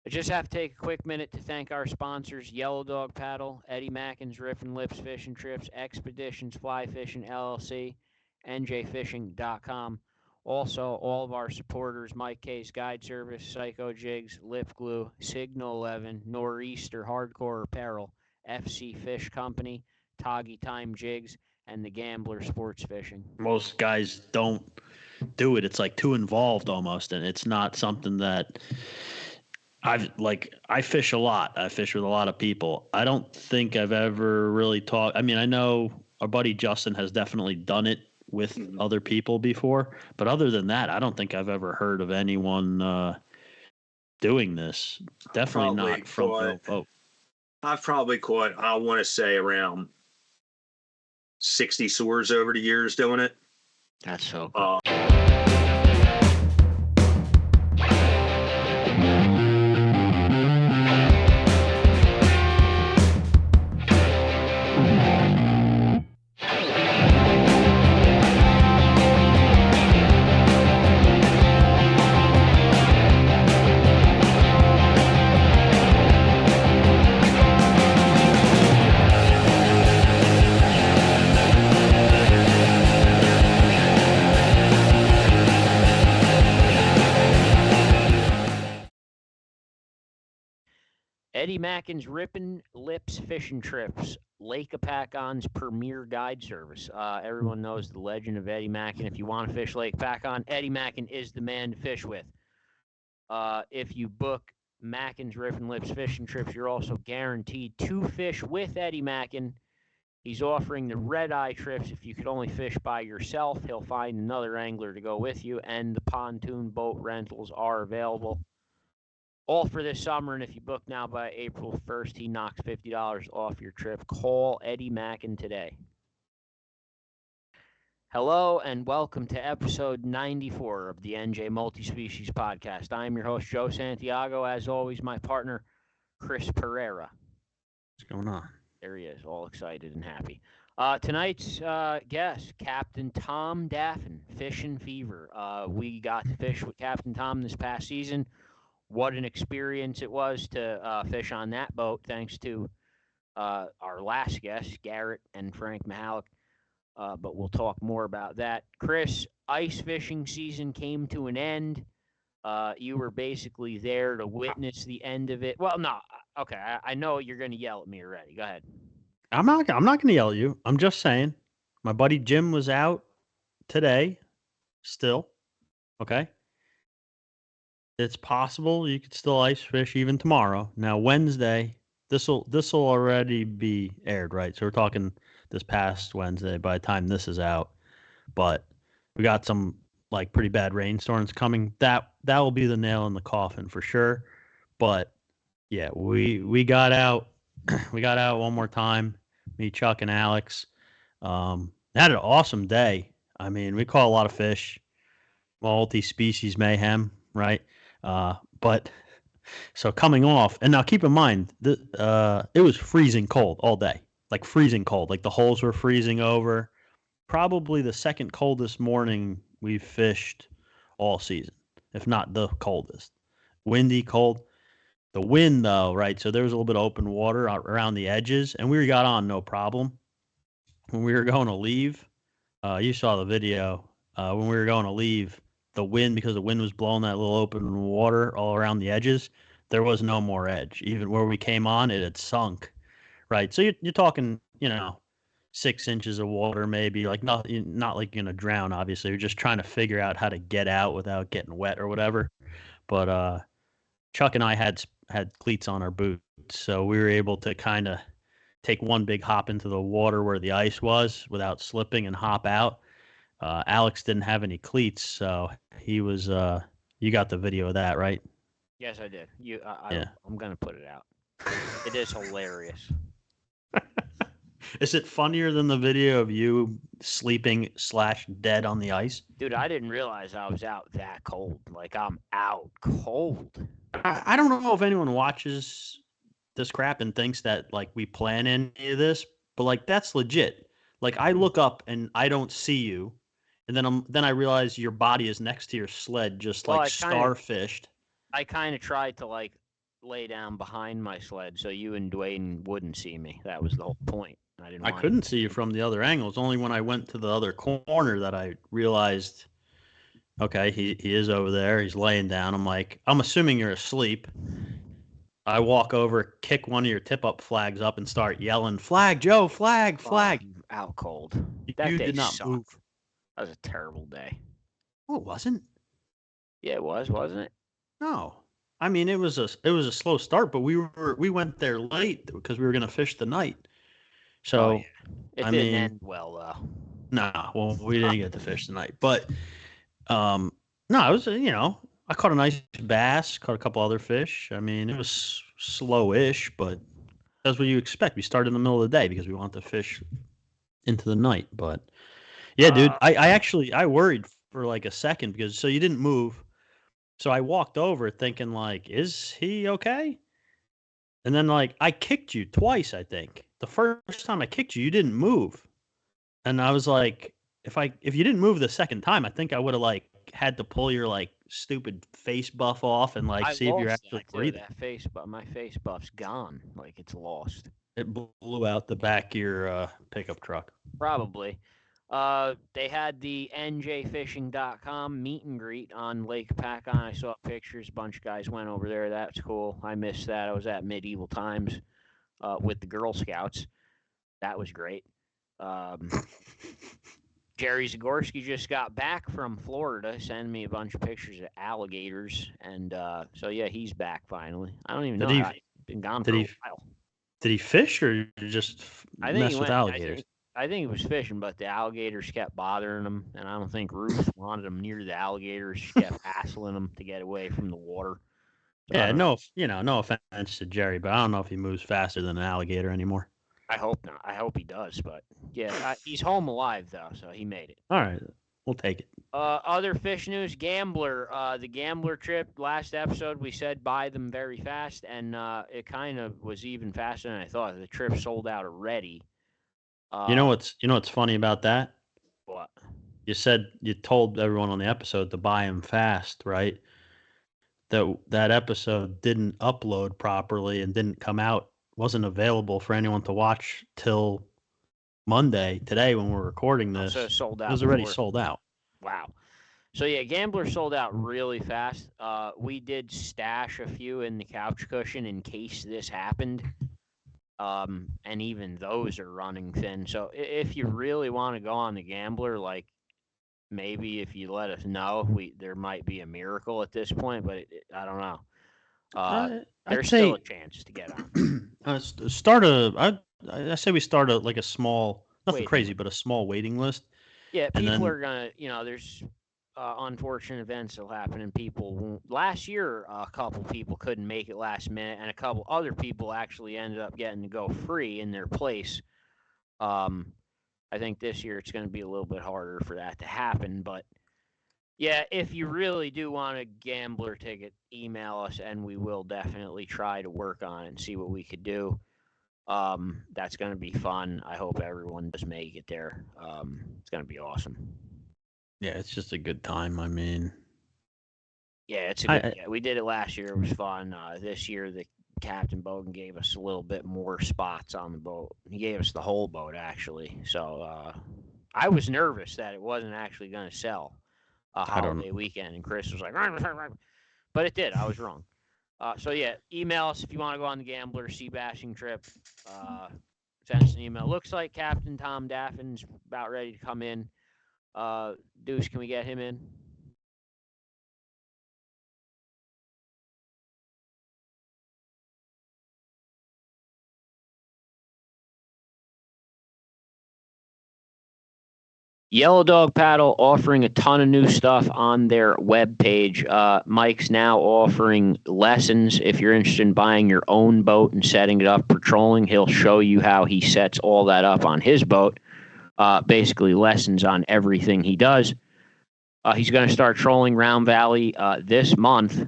I just have to take a quick minute to thank our sponsors, Yellow Dog Paddle, Eddie Mackin's Riff and Lips Fishing Trips, Expeditions Fly Fishing LLC, NJFishing.com. Also, all of our supporters, Mike K's Guide Service, Psycho Jigs, Lip Glue, Signal 11, Nor'easter Hardcore Apparel, FC Fish Company, Toggy Time Jigs, and the Gambler Sports Fishing. Most guys don't do it. It's like too involved almost, and it's not something that I fish a lot. I fish with a lot of people. I don't think I've ever really talked. I mean, I know our buddy Justin has definitely done it with other people before, but other than that, I don't think I've ever heard of anyone doing this. Definitely not from no boat. I've probably caught, I want to say, around 60 swords over the years doing it. That's so cool. Eddie Mackin's Rippin' Lips Fishing Trips, Lake Apacon's premier guide service. Everyone knows the legend of Eddie Mackin. If you want to fish Lake Apacon, Eddie Mackin is the man to fish with. If you book Mackin's Rippin' Lips Fishing Trips, you're also guaranteed to fish with Eddie Mackin. He's offering the red-eye trips. If you could only fish by yourself, he'll find another angler to go with you, and the pontoon boat rentals are available. All for this summer, and if you book now by April 1st, he knocks $50 off your trip. Call Eddie Mackin today. Hello, and welcome to episode 94 of the NJ Multi-Species Podcast. I am your host, Joe Santiago. As always, my partner, Chris Pereira. What's going on? There he is, all excited and happy. Tonight's guest, Captain Tom Daffin, Fishing Fever. We got to fish with Captain Tom this past season. What an experience it was to fish on that boat, thanks to our last guests, Garrett and Frank Mahalik. But we'll talk more about that. Chris, ice fishing season came to an end. You were basically there to witness the end of it. Well, no, okay, I know you're going to yell at me already. Go ahead. I'm not going to yell at you. I'm just saying, my buddy Jim was out today, still. Okay. It's possible you could still ice fish even tomorrow. Now Wednesday, this'll already be aired, right? So we're talking this past Wednesday by the time this is out. But we got some like pretty bad rainstorms coming. That will be the nail in the coffin for sure. But yeah, we got out. We got out one more time. Me, Chuck, and Alex. Had an awesome day. I mean, we caught a lot of fish. Multi-species mayhem, right? But so coming off, and now keep in mind, it was freezing cold all day, like freezing cold. Like the holes were freezing over. Probably the second coldest morning we've fished all season, if not the coldest. Windy, cold. The wind, though, right? So there was a little bit of open water around the edges, and we got on no problem. When we were going to leave, you saw the video. When we were going to leave, the wind, because the wind was blowing that little open water all around the edges, there was no more edge. Even where we came on, it had sunk, right? So you're talking, 6 inches of water, maybe, like not like you're gonna drown. Obviously, we're just trying to figure out how to get out without getting wet or whatever. But Chuck and I had cleats on our boots, so we were able to kind of take one big hop into the water where the ice was without slipping and hop out. Alex didn't have any cleats, so he was. You got the video of that, right? Yes, I did. I'm gonna put it out. It is hilarious. Is it funnier than the video of you sleeping / dead on the ice? Dude, I didn't realize I was out that cold. Like, I'm out cold. I don't know if anyone watches this crap and thinks that, like, we plan any of this, but, like, that's legit. Like, I look up and I don't see you, and then I realize your body is next to your sled, just, like, starfished. I kind of tried to, like, lay down behind my sled so you and Dwayne wouldn't see me. That was the whole point. I couldn't see you from the other angles. Only when I went to the other corner that I realized, okay, he is over there. He's laying down. I'm like, I'm assuming you're asleep. I walk over, kick one of your tip-up flags up, and start yelling, "Flag, Joe! Flag! Flag!" Out cold. You That day did not sucked. move. That was a terrible day. Oh, it wasn't. Yeah, it was, wasn't it? No. I mean, it was a slow start, but we went there late because we were going to fish the night. So, yeah. It didn't end well though. Nah, well, we didn't get to fish tonight, but no, it was I caught a nice bass, caught a couple other fish. I mean, it was slowish, but that's what you expect. We started in the middle of the day because we wanted to fish into the night. But yeah, dude, I worried for like a second because so you didn't move. So I walked over thinking like, is he okay? And then like I kicked you twice, I think. The first time I kicked you, you didn't move. And I was like, if you didn't move the second time, I think I would have like had to pull your like stupid face buff off and like see if you're actually breathing. My face buff's gone. Like it's lost. It blew out the back of your pickup truck. Probably. They had the njfishing.com meet and greet on Lake Pacon. I saw pictures. A bunch of guys went over there. That's cool. I missed that. I was at Medieval Times with the Girl Scouts. That was great. Jerry Zagorski just got back from Florida, sending me a bunch of pictures of alligators. And so, yeah, he's back finally. I don't even know. He's been gone for a while. Did he fish or just mess with alligators? I think he was fishing, but the alligators kept bothering him, and I don't think Ruth wanted him near the alligators. She kept hassling him to get away from the water. So yeah, no offense to Jerry, but I don't know if he moves faster than an alligator anymore. I hope not. I hope he does, but yeah, he's home alive though, so he made it. All right, we'll take it. Other fish news: Gambler. The Gambler trip. Last episode, we said buy them very fast, and it kind of was even faster than I thought. The trip sold out already. You know what's funny about that? What? You told everyone on the episode to buy them fast, right? That episode didn't upload properly and didn't come out. Wasn't available for anyone to watch till Monday, today when we're recording this. So sold out. It was already sold out. Wow. So yeah, Gambler sold out really fast. We did stash a few in the couch cushion in case this happened. And even those are running thin. So if you really want to go on the Gambler, like maybe if you let us know, there might be a miracle at this point, but I don't know. There's still a chance to get on. I say we start a small, nothing crazy, but a small waiting list. Yeah, people are gonna, there's unfortunate events that'll happen, and people won't. Last year, a couple people couldn't make it last minute, and a couple other people actually ended up getting to go free in their place. I think this year it's going to be a little bit harder for that to happen, but yeah, if you really do want a Gambler ticket, email us, and we will definitely try to work on it and see what we could do. That's going to be fun. I hope everyone does make it there. It's going to be awesome. Yeah, it's just a good time. I mean, yeah, it's a good. We did it last year. It was fun. This year, the Captain Bogan gave us a little bit more spots on the boat. He gave us the whole boat, actually. So I was nervous that it wasn't actually going to sell a holiday weekend, and Chris was like, but it did. I was wrong. So yeah, email us if you want to go on the Gambler sea bashing trip. Send us an email. Looks like Captain Tom Daffin's about ready to come in. Deuce, can we get him in? Yellow Dog Paddle offering a ton of new stuff on their webpage. Mike's now offering lessons. If you're interested in buying your own boat and setting it up for trolling, he'll show you how he sets all that up on his boat. Basically, lessons on everything he does. He's going to start trolling Round Valley this month.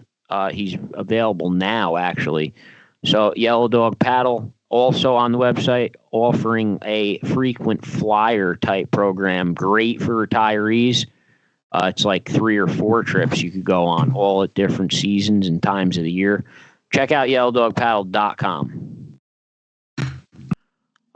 He's available now, actually. So Yellow Dog Paddle, also on the website, offering a frequent flyer type program, great for retirees. It's like 3 or 4 trips you could go on, all at different seasons and times of the year. Check out yellow-dog-paddle.com.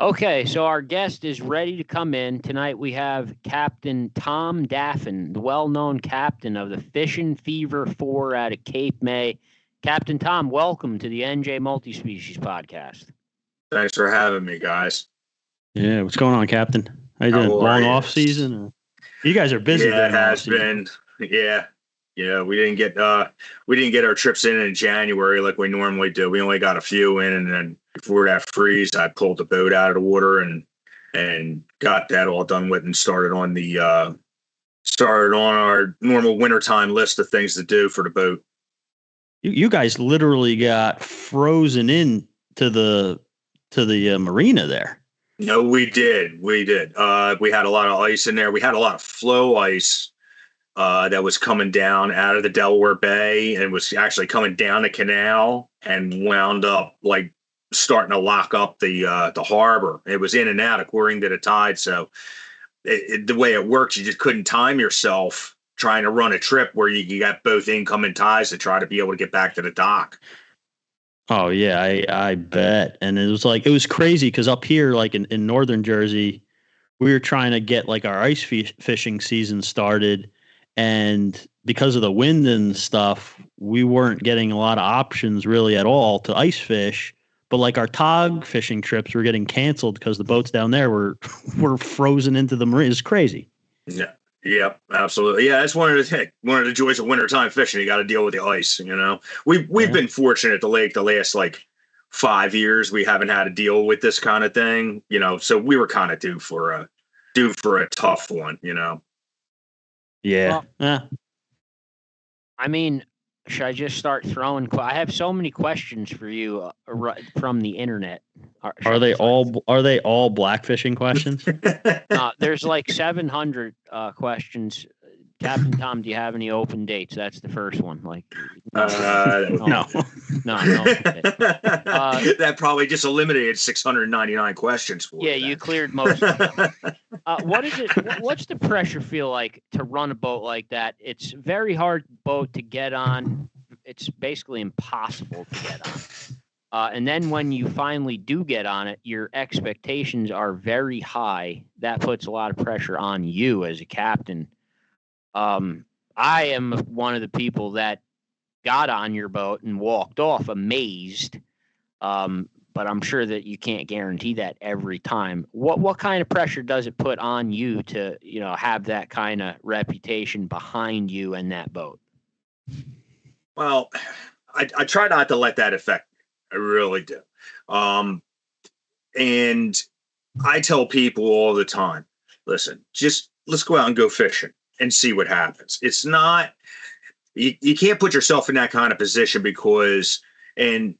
Okay, so our guest is ready to come in. Tonight we have Captain Tom Daffin, the well-known captain of the Fishing Fever 4 out of Cape May. Captain Tom, welcome to the NJ Multispecies Podcast. Thanks for having me, guys. Yeah, what's going on, Captain? How you doing? Long off season? Or? You guys are busy. Yeah, it has been. Yeah, we didn't get our trips in January like we normally do. We only got a few in, and then before that freeze, I pulled the boat out of the water and got that all done with, and started on our normal wintertime list of things to do for the boat. You guys literally got frozen in to the marina there. No, we did. We had a lot of ice in there. We had a lot of flow ice that was coming down out of the Delaware Bay and was actually coming down the canal and wound up like starting to lock up the harbor. It was in and out according to the tide. So the way it works, you just couldn't time yourself trying to run a trip where you got both incoming tides to try to be able to get back to the dock. Oh yeah, I bet. And it was crazy because up here, like in northern Jersey, we were trying to get like our ice fishing season started, and because of the wind and stuff, we weren't getting a lot of options really at all to ice fish. But like our Tog fishing trips were getting canceled because the boats down there were frozen into the marina. It's crazy. Yeah, absolutely. Yeah, that's one of the joys of wintertime fishing. You got to deal with the ice. You know, we've been fortunate at the lake the last like 5 years. We haven't had to deal with this kind of thing. You know, so we were kind of due for a tough one. You know. Yeah. I mean, should I just start throwing? I have so many questions for you from the internet. Are they all blackfishing questions? There's like 700 questions. Captain Tom, do you have any open dates? That's the first one. Like, no. That probably just eliminated 699 questions for you. Yeah, you cleared most of them. What's the pressure feel like to run a boat like that? It's a very hard boat to get on. It's basically impossible to get on. And then when you finally do get on it, your expectations are very high. That puts a lot of pressure on you as a captain. I am one of the people that got on your boat and walked off amazed. But I'm sure that you can't guarantee that every time. What kind of pressure does it put on you to, have that kind of reputation behind you and that boat? Well, I try not to let that affect me. I really do. And I tell people all the time, listen, just let's go out and go fishing and see what happens. It's not, you can't put yourself in that kind of position because and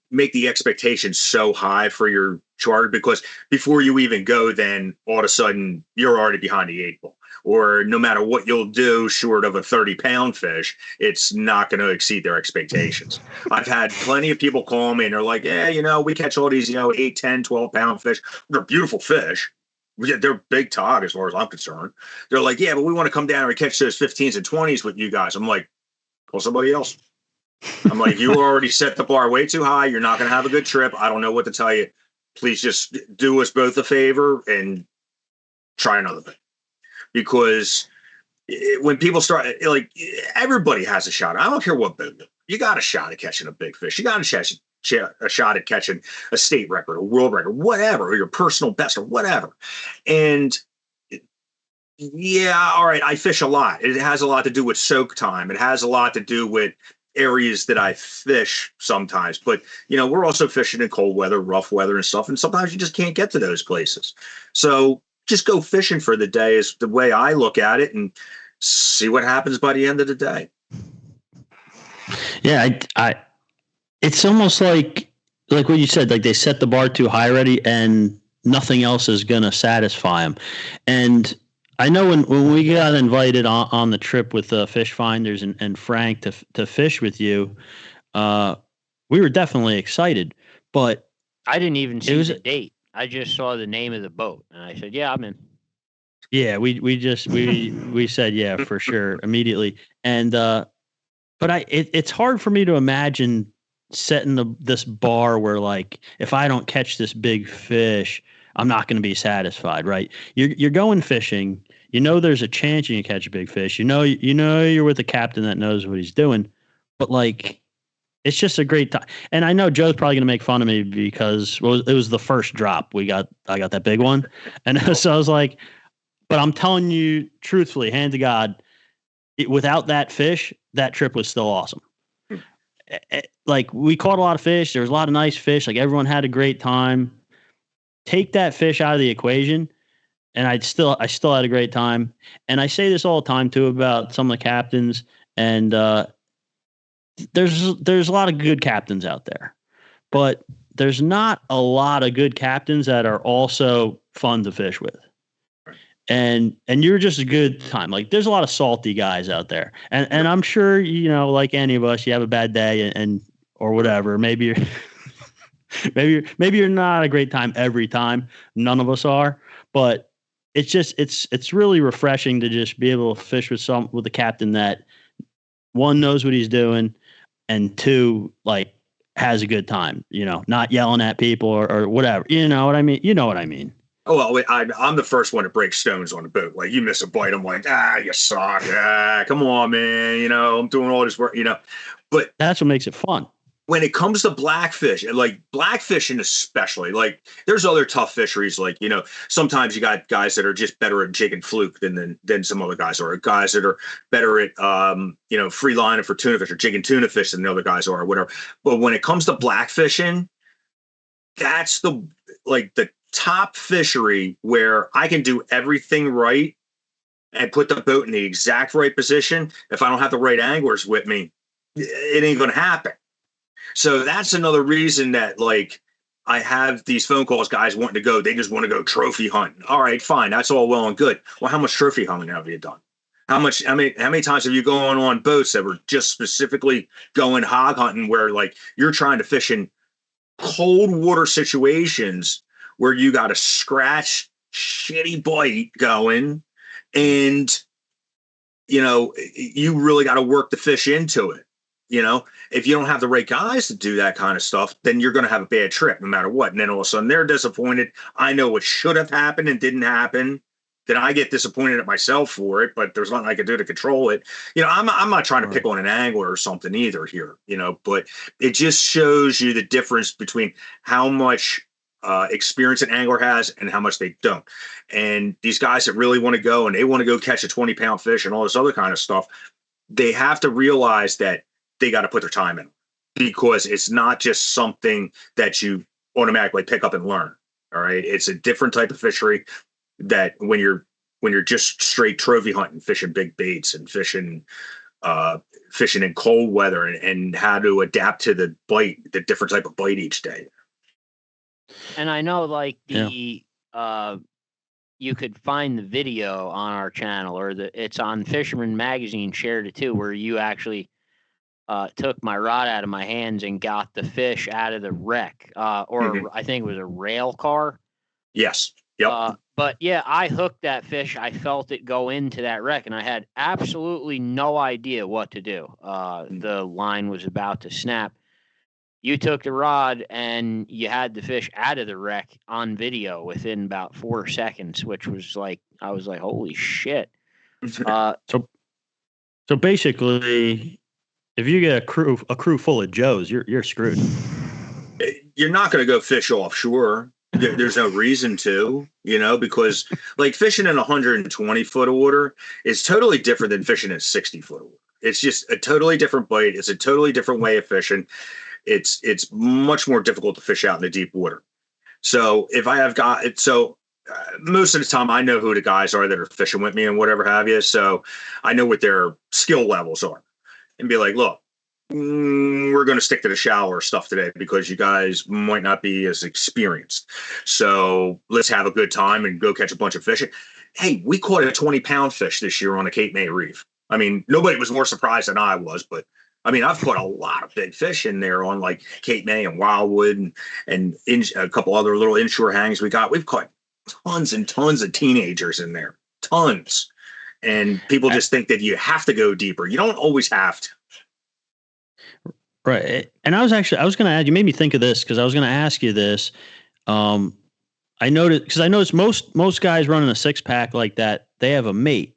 make the expectations so high for your charter, because before you even go, then all of a sudden you're already behind the 8 ball. Or no matter what you'll do short of a 30-pound fish, it's not going to exceed their expectations. I've had plenty of people call me and they're like, yeah, we catch all these, 8, 10, 12-pound fish. They're beautiful fish. They're big Tog as far as I'm concerned. They're like, yeah, but we want to come down and catch those 15s and 20s with you guys. I'm like, call somebody else. I'm like, you already set the bar way too high. You're not going to have a good trip. I don't know what to tell you. Please just do us both a favor and try another thing. Because when people start, like, everybody has a shot. I don't care what boat. You got a shot at catching a big fish. You got a shot at catching a state record, a world record, whatever, or your personal best or whatever. And yeah, all right, I fish a lot. It has a lot to do with soak time. It has a lot to do with areas that I fish sometimes. But, we're also fishing in cold weather, rough weather and stuff. And sometimes you just can't get to those places. So just go fishing for the day is the way I look at it, and see what happens by the end of the day. Yeah, it's almost like what you said, like they set the bar too high already and nothing else is going to satisfy them. And I know when we got invited on the trip with Fish Finders and Frank to fish with you, we were definitely excited, but I didn't even see the date. I just saw the name of the boat and I said, yeah, I'm in. Yeah, we said, yeah, for sure immediately. And, but it's hard for me to imagine setting this bar where, like, if I don't catch this big fish, I'm not going to be satisfied, right? You're going fishing. You know there's a chance you can catch a big fish. You know you're with a captain that knows what he's doing, but like it's just a great time. And I know Joe's probably going to make fun of me because it was the first drop I got that big one, and so I was like, but I'm telling you truthfully, hand to God, without that fish, that trip was still awesome. Like we caught a lot of fish. There was a lot of nice fish. Like everyone had a great time. Take that fish out of the equation, and I still had a great time. And I say this all the time too about some of the captains. And there's a lot of good captains out there, but there's not a lot of good captains that are also fun to fish with. And you're just a good time. Like there's a lot of salty guys out there, and I'm sure like any of us, you have a bad day and or whatever. Maybe you're not a great time every time. None of us are, but it's just it's really refreshing to just be able to fish with a captain that one knows what he's doing, and two like has a good time. Not yelling at people or whatever. You know what I mean? You know what I mean. Oh, well, I'm the first one to break stones on the boat. Like, you miss a bite, I'm like, you suck. Come on, man. I'm doing all this work, But that's what makes it fun. When it comes to blackfish, and like blackfishing especially, like there's other tough fisheries. Like, sometimes you got guys that are just better at jig and fluke than some other guys are. Guys that are better at, free lining for tuna fish or jigging tuna fish than the other guys are or whatever. But when it comes to blackfishing, that's the top fishery where I can do everything right and put the boat in the exact right position. If I don't have the right anglers with me, it ain't going to happen. So that's another reason that like I have these phone calls, guys wanting to go. They just want to go trophy hunting. All right, fine. That's all well and good. Well, how much trophy hunting have you done? How many times have you gone on boats that were just specifically going hog hunting where like you're trying to fish in cold water situations where you got a scratch, shitty bite going, and, you really got to work the fish into it. If you don't have the right guys to do that kind of stuff, then you're going to have a bad trip no matter what. And then all of a sudden they're disappointed. I know what should have happened and didn't happen. Then I get disappointed at myself for it, but there's nothing I can do to control it. I'm not trying to pick on an angler or something either here, but it just shows you the difference between how much experience an angler has and how much they don't. And these guys that really want to go and they want to go catch a 20-pound fish and all this other kind of stuff, they have to realize that they got to put their time in, because it's not just something that you automatically pick up and learn. All right. It's a different type of fishery that when you're just straight trophy hunting, fishing big baits and fishing in cold weather and how to adapt to the different type of bite each day. And I know like you could find the video on our channel, or it's on Fisherman Magazine, shared it too, where you actually took my rod out of my hands and got the fish out of the wreck, I think it was a rail car. Yes. Yep. But yeah, I hooked that fish. I felt it go into that wreck, and I had absolutely no idea what to do. The line was about to snap. You took the rod and you had the fish out of the wreck on video within about 4 seconds, which was like, I was like, holy shit. So basically, if you get a crew full of Joes, you're screwed. You're not going to go fish offshore. There's no reason to, because like fishing in 120 foot of water is totally different than fishing in 60 foot of water. It's just a totally different bite. It's a totally different way of fishing. It's much more difficult to fish out in the deep water. So if I have got it, most of the time I know who the guys are that are fishing with me and whatever have you. So I know what their skill levels are, and be like, look, we're going to stick to the shallower stuff today because you guys might not be as experienced. So let's have a good time and go catch a bunch of fish. Hey, we caught a 20-pound fish this year on the Cape May Reef. I mean, nobody was more surprised than I was, but I mean, I've caught a lot of big fish in there on like Cape May and Wildwood and a couple other little inshore hangs we got. We've caught tons and tons of teenagers in there, tons. And people just think that you have to go deeper. You don't always have to. Right. And I was going to add, you made me think of this because I was going to ask you this. I noticed most guys running a 6-pack like that, they have a mate.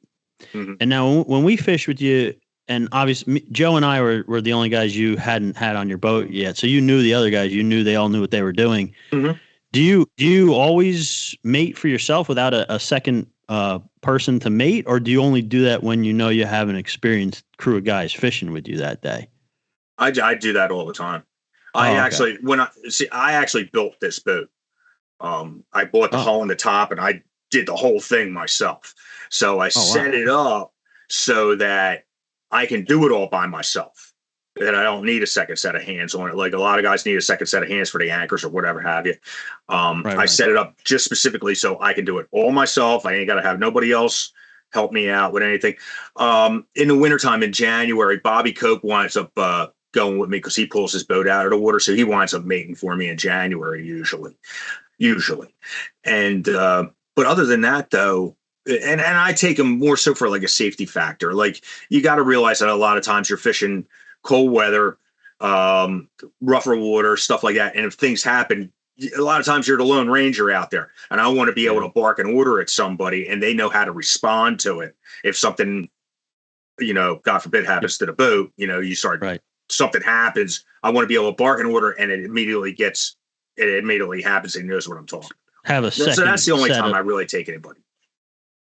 Mhm. And now when we fish with you, and obviously Joe and I were the only guys you hadn't had on your boat yet. So you knew the other guys, you knew they all knew what they were doing. Mhm. Do you always mate for yourself without a second person to mate, or do you only do that when you know you have an experienced crew of guys fishing with you that day? I do that all the time. I actually built this boat. I bought the hull and the top, and I did the whole thing myself. So I set it up so that I can do it all by myself, and I don't need a second set of hands on it. Like a lot of guys need a second set of hands for the anchors or whatever have you. I set it up just specifically so I can do it all myself. I ain't got to have nobody else help me out with anything. In the wintertime in January, Bobby Cope winds up going with me because he pulls his boat out of the water. So he winds up mating for me in January usually. And but other than that, though, and I take them more so for like a safety factor. Like you got to realize that a lot of times you're fishing cold weather, rougher water, stuff like that. And if things happen, a lot of times you're the lone ranger out there, and I want to be able to bark an order at somebody and they know how to respond to it. If something, God forbid, happens to the boat, you start, something happens. I want to be able to bark an order and it immediately happens and he knows what I'm talking about. Have a second. So that's the only time I really take anybody.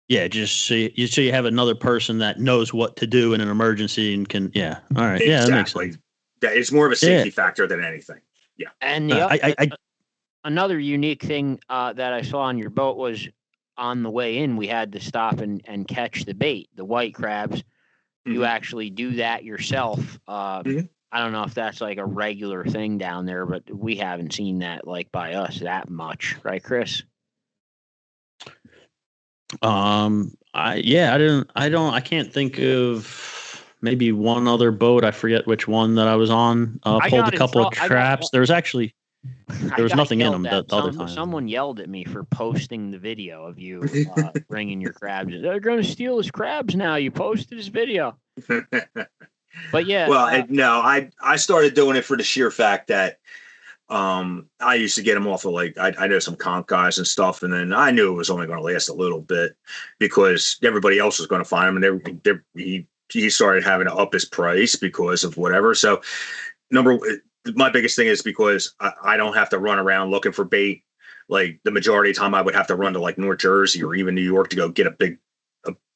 Yeah, just so you have another person that knows what to do in an emergency and can. Yeah, all right. Yeah, that makes sense. It's more of a safety factor than anything. Yeah. And another unique thing that I saw on your boat was on the way in, we had to stop and catch the bait, the white crabs. Mm-hmm. You actually do that yourself. I don't know if that's like a regular thing down there, but we haven't seen that like by us that much, right, Chris? I can't think of maybe one other boat. I forget which one that I was on. Pulled a couple of traps. There was nothing in them the other time. Someone yelled at me for posting the video of you bringing your crabs. They're going to steal his crabs now. You posted his video. But yeah. Well, no, I started doing it for the sheer fact that I used to get them off of I know some comp guys and stuff, and then I knew it was only going to last a little bit because everybody else was going to find them, and he started having to up his price because of whatever. So my biggest thing is because I don't have to run around looking for bait. Like the majority of the time I would have to run to like North Jersey or even New York to go get a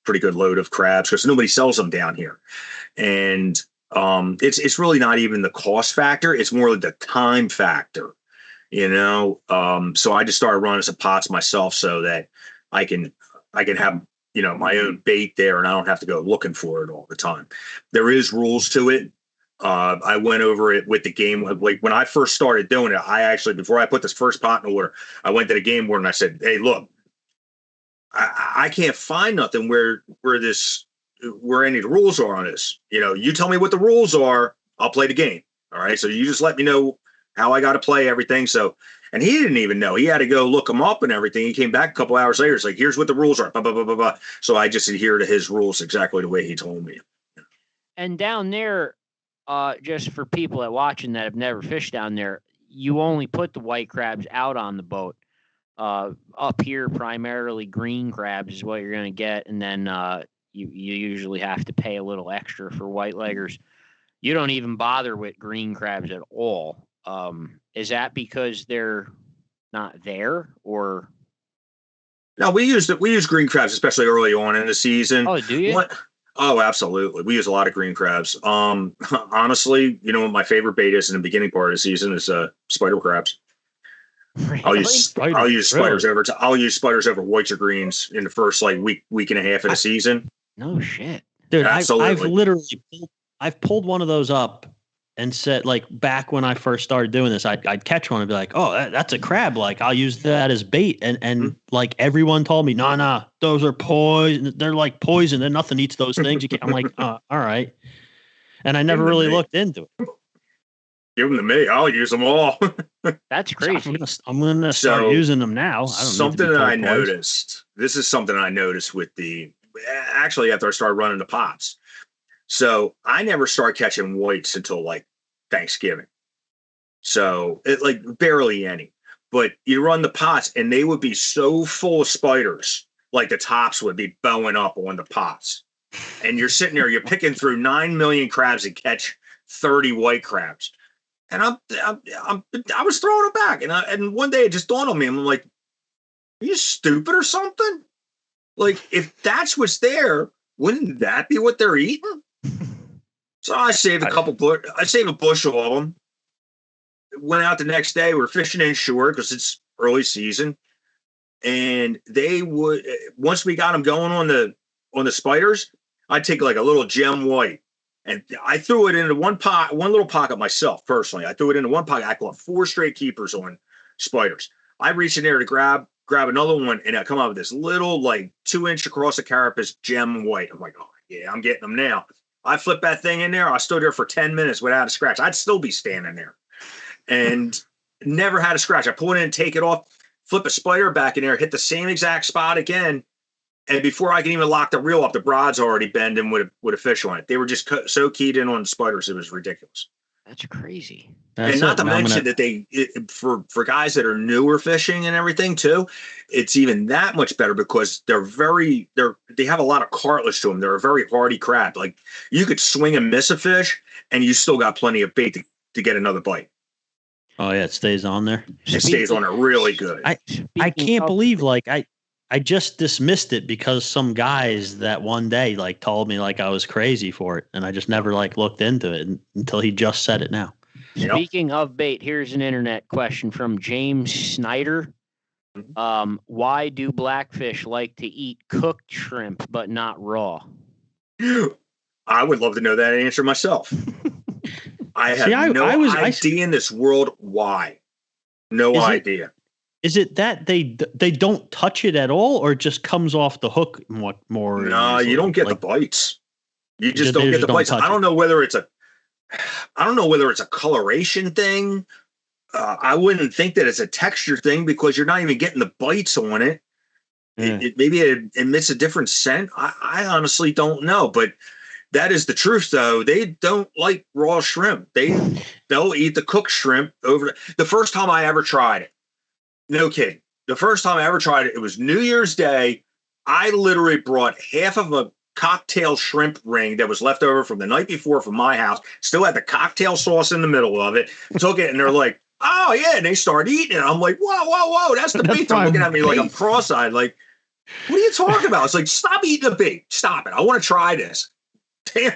pretty good load of crabs because nobody sells them down here. And it's really not even the cost factor. It's more like the time factor, so I just started running some pots myself so that I can have, my own bait there and I don't have to go looking for it all the time. There is rules to it. I went over it with the game. Like when I first started doing it, I actually, before I put this first pot in order, I went to the game warden and I said, hey, look, I can't find nothing where any of the rules are on this. You tell me what the rules are, I'll play the game. All right. So you just let me know how I got to play everything. So, and he didn't even know. He had to go look them up and everything. He came back a couple hours later. It's like, here's what the rules are. Blah, blah, blah, blah, blah. So I just adhere to his rules exactly the way he told me. And down there, just for people that watching that have never fished down there, you only put the white crabs out on the boat. Up here, primarily green crabs is what you're going to get. And then you usually have to pay a little extra for white leggers. You don't even bother with green crabs at all. Is that because they're not there, or? No, we use green crabs, especially early on in the season. Oh, do you? Oh, absolutely. We use a lot of green crabs. Honestly, what my favorite bait is in the beginning part of the season is spider crabs. Really? I'll use spiders over whites or greens in the first week and a half of the season. No shit, dude. I've pulled one of those up and said, back when I first started doing this, I'd catch one and be like, oh, that's a crab. I'll use that as bait. And everyone told me, no, those are poison. They're like poison and nothing eats those things. You can't. I'm like, all right. And I never really looked into it. Give them to me. I'll use them all. That's crazy. I'm gonna start using them now. Something that I noticed. This is something I noticed with after I started running the pots. So I never start catching whites until Thanksgiving. So it like barely any. But you run the pots and they would be so full of spiders, like the tops would be bowing up on the pots. And you're sitting there, you're picking through 9 million crabs and catch 30 white crabs. And I was throwing them back. And one day it just dawned on me. I'm like, are you stupid or something? Like, if that's what's there, wouldn't that be what they're eating? So I saved I saved a bushel of them. Went out the next day. We're fishing inshore because it's early season. And they would, once we got them going on the spiders, I'd take like a little gem white and I threw it into one little pocket myself personally. I threw it into one pocket. I caught 4 straight keepers on spiders. I reached in there to grab another one, and I come out with this little like 2-inch across the carapace gem white. I'm like, oh yeah, I'm getting them now. I flipped that thing in there. I stood there for 10 minutes without a scratch. I'd still be standing there and never had a scratch. I pull it in, take it off, flip a spider back in there, hit the same exact spot again. And before I can even lock the reel up, the rod's already bending with a fish on it. They were just so keyed in on the spiders, it was ridiculous. That's crazy. And not to mention that for guys that are newer fishing and everything too, it's even that much better because they have a lot of cartilage to them. They're a very hardy crab. Like you could swing and miss a fish, and you still got plenty of bait to get another bite. Oh yeah, it stays on there. It stays on it really good. I can't believe I just dismissed it because some guys that one day like told me like I was crazy for it, and I just never like looked into it until he just said it now. Speaking of bait, here's an internet question from James Snyder. Why do blackfish like to eat cooked shrimp but not raw? I would love to know that answer myself. I have no idea in this world why. No idea. Is it that they don't touch it at all, or it just comes off the hook more? No, you don't get the bites. You just don't get the bites. I don't know whether it's a coloration thing. I wouldn't think that it's a texture thing because you're not even getting the bites on it. Yeah. Maybe it emits a different scent. I honestly don't know, but that is the truth, though. They don't like raw shrimp. They'll eat the cooked shrimp over. The first time I ever tried it. No kidding. The first time I ever tried it, it was New Year's Day. I literally brought half of a cocktail shrimp ring that was left over from the night before from my house. Still had the cocktail sauce in the middle of it. Took it, and they're like, oh, yeah. And they started eating it. I'm like, whoa. That's the bait. They're looking at me like I'm cross-eyed. Like, what are you talking about? It's like, stop eating the bait. Stop it. I want to try this. Damn,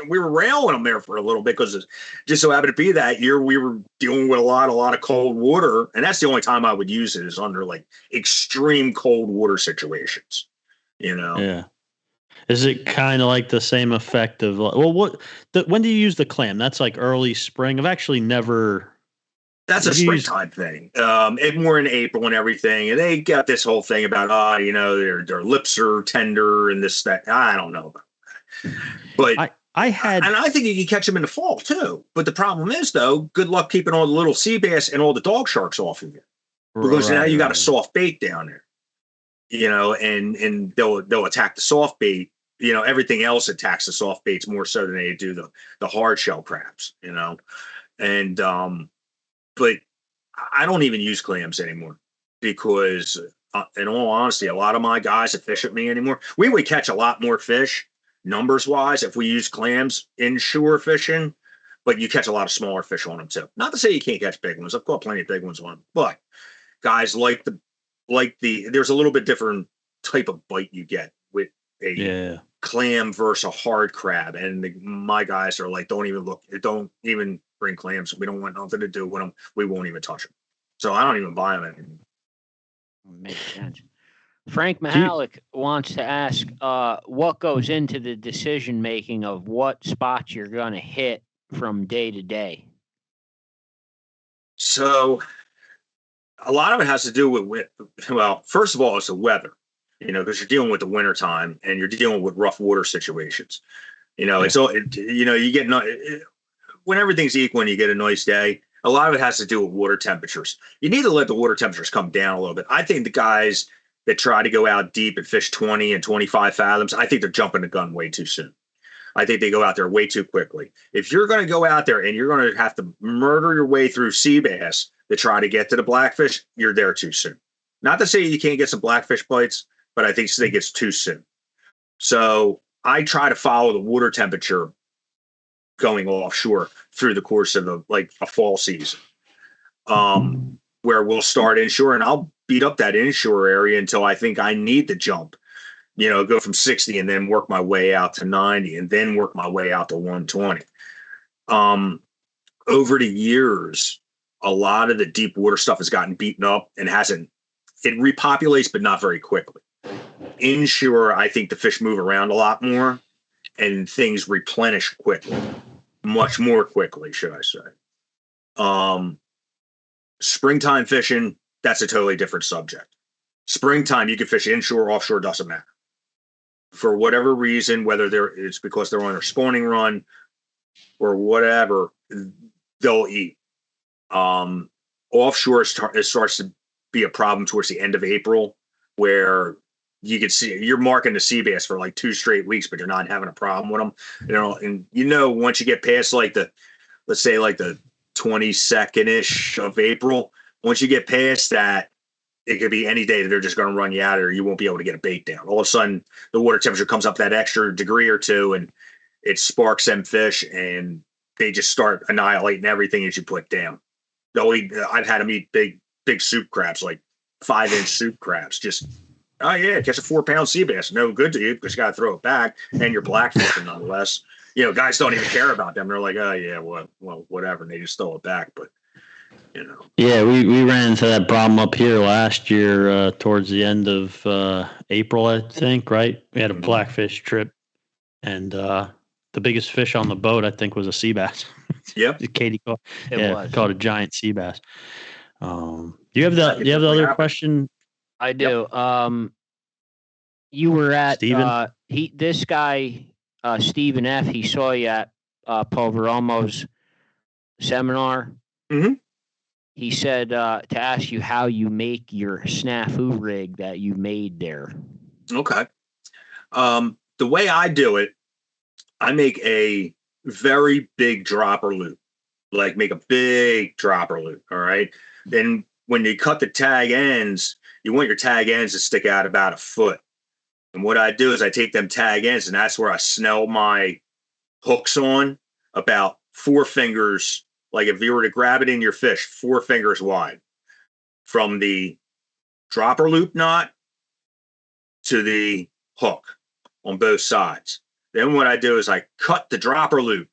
we were railing them there for a little bit because it just so happened to be that year we were dealing with a lot of cold water, and that's the only time I would use it is under like extreme cold water situations. Yeah. Is it kind of like the same effect of when do you use the clam? That's like early spring. I've actually never. That's a springtime thing. And more in April and everything, and they got this whole thing about their lips are tender and this that. I don't know about. But I think you can catch them in the fall too. But the problem is, though, good luck keeping all the little sea bass and all the dog sharks off of you, because now you got a soft bait down there. And they'll attack the soft bait. Everything else attacks the soft baits more so than they do the hard shell crabs. And but I don't even use clams anymore because, in all honesty, a lot of my guys that fish with me anymore, we would catch a lot more fish. Numbers wise, if we use clams inshore fishing, but you catch a lot of smaller fish on them too. Not to say you can't catch big ones. I've caught plenty of big ones on them, but guys like there's a little bit different type of bite you get with a clam versus a hard crab. And my guys are like, don't even bring clams. We don't want nothing to do with them. We won't even touch them. So I don't even buy them anymore. Makes sense. Frank Mahalik wants to ask what goes into the decision making of what spots you're going to hit from day to day. So a lot of it has to do with, first of all, it's the weather, because you're dealing with the winter time and you're dealing with rough water situations. It's all, you get, when everything's equal and you get a nice day, a lot of it has to do with water temperatures. You need to let the water temperatures come down a little bit. I think the guys that try to go out deep and fish 20 and 25 fathoms, I think they're jumping the gun way too soon. I think they go out there way too quickly. If you're going to go out there and you're going to have to murder your way through sea bass to try to get to the blackfish, you're there too soon. Not to say you can't get some blackfish bites, but I think it's too soon. So I try to follow the water temperature going offshore through the course of a fall season, where we'll start inshore, and I'll beat up that inshore area until I think I need to jump, go from 60 and then work my way out to 90 and then work my way out to 120. Over the years, a lot of the deep water stuff has gotten beaten up and it repopulates, but not very quickly. Inshore, I think the fish move around a lot more and things replenish quickly, much more quickly, should I say. Springtime fishing, that's a totally different subject. Springtime, you can fish inshore, offshore, doesn't matter. For whatever reason, whether it's because they're on their spawning run or whatever, they'll eat. Offshore, it starts to be a problem towards the end of April, where you can see you're marking the sea bass for like 2 straight weeks, but you're not having a problem with them. And once you get past let's say the 22nd-ish of April, once you get past that, it could be any day that they're just going to run you out, or you won't be able to get a bait down. All of a sudden, the water temperature comes up that extra degree or two, and it sparks them fish, and they just start annihilating everything that you put down. I've had them eat big soup crabs, like 5-inch soup crabs. Just, oh yeah, catch a 4-pound sea bass. No good to you because you got to throw it back, and you're blackfishing nonetheless. Guys don't even care about them. They're like, oh yeah, well, whatever, and they just throw it back. But Yeah, we ran into that problem up here last year towards the end of April, I think, right? We had a blackfish trip, and the biggest fish on the boat, I think, was a sea bass. Yep. Katie caught a giant sea bass. Do you have the other question? I do. Yep. You were at Steven? This guy, Stephen F., he saw you at Poveromo's seminar. Mm-hmm. He said to ask you how you make your snafu rig that you made there. Okay. The way I do it, I make a very big dropper loop, make a big dropper loop. All right. Then when you cut the tag ends, you want your tag ends to stick out about 1 foot. And what I do is I take them tag ends, and that's where I snell my hooks on about 4 fingers. Like if you were to grab it in your fish, 4 fingers wide from the dropper loop knot to the hook on both sides. Then what I do is I cut the dropper loop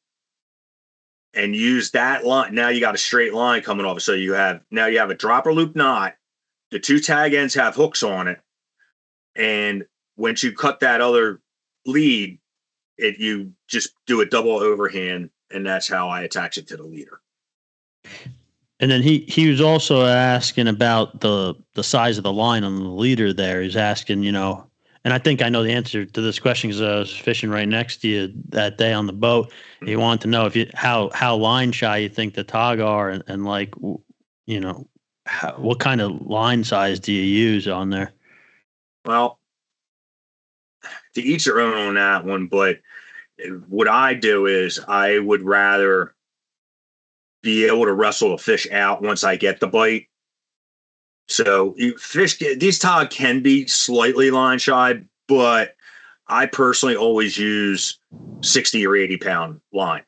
and use that line. Now you got a straight line coming off. So you have a dropper loop knot. The 2 tag ends have hooks on it. And once you cut that other lead, you just do a double overhand, and that's how I attach it to the leader. And then he was also asking about the size of the line on the leader there. He's asking, and I think I know the answer to this question because I was fishing right next to you that day on the boat. Mm-hmm. He wanted to know how line shy you think the Tog are, and what kind of line size do you use on there? Well, to each their own on that one, but what I do is I would rather be able to wrestle a fish out once I get the bite. So these Tog can be slightly line shy, but I personally always use 60 or 80 pound line.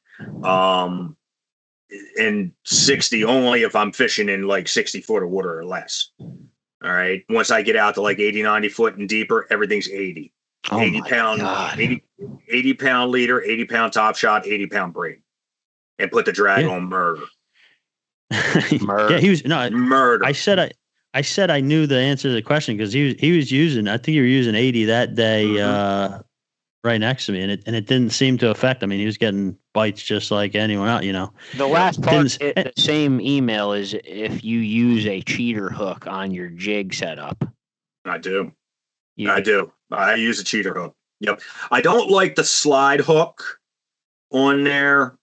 And 60 only if I'm fishing in 60 foot of water or less. All right. Once I get out to 80, 90 foot and deeper, everything's 80. 80 pound leader, 80 pound top shot, 80 pound braid. And put the drag on murder. Yeah, he was murder. I said I knew the answer to the question because he was using, I think you were using 80 that day right next to me, and it didn't seem to affect him. I mean, he was getting bites just like anyone else, The last part, the same email is if you use a cheater hook on your jig setup. I do. I use a cheater hook. Yep. I don't like the slide hook on there.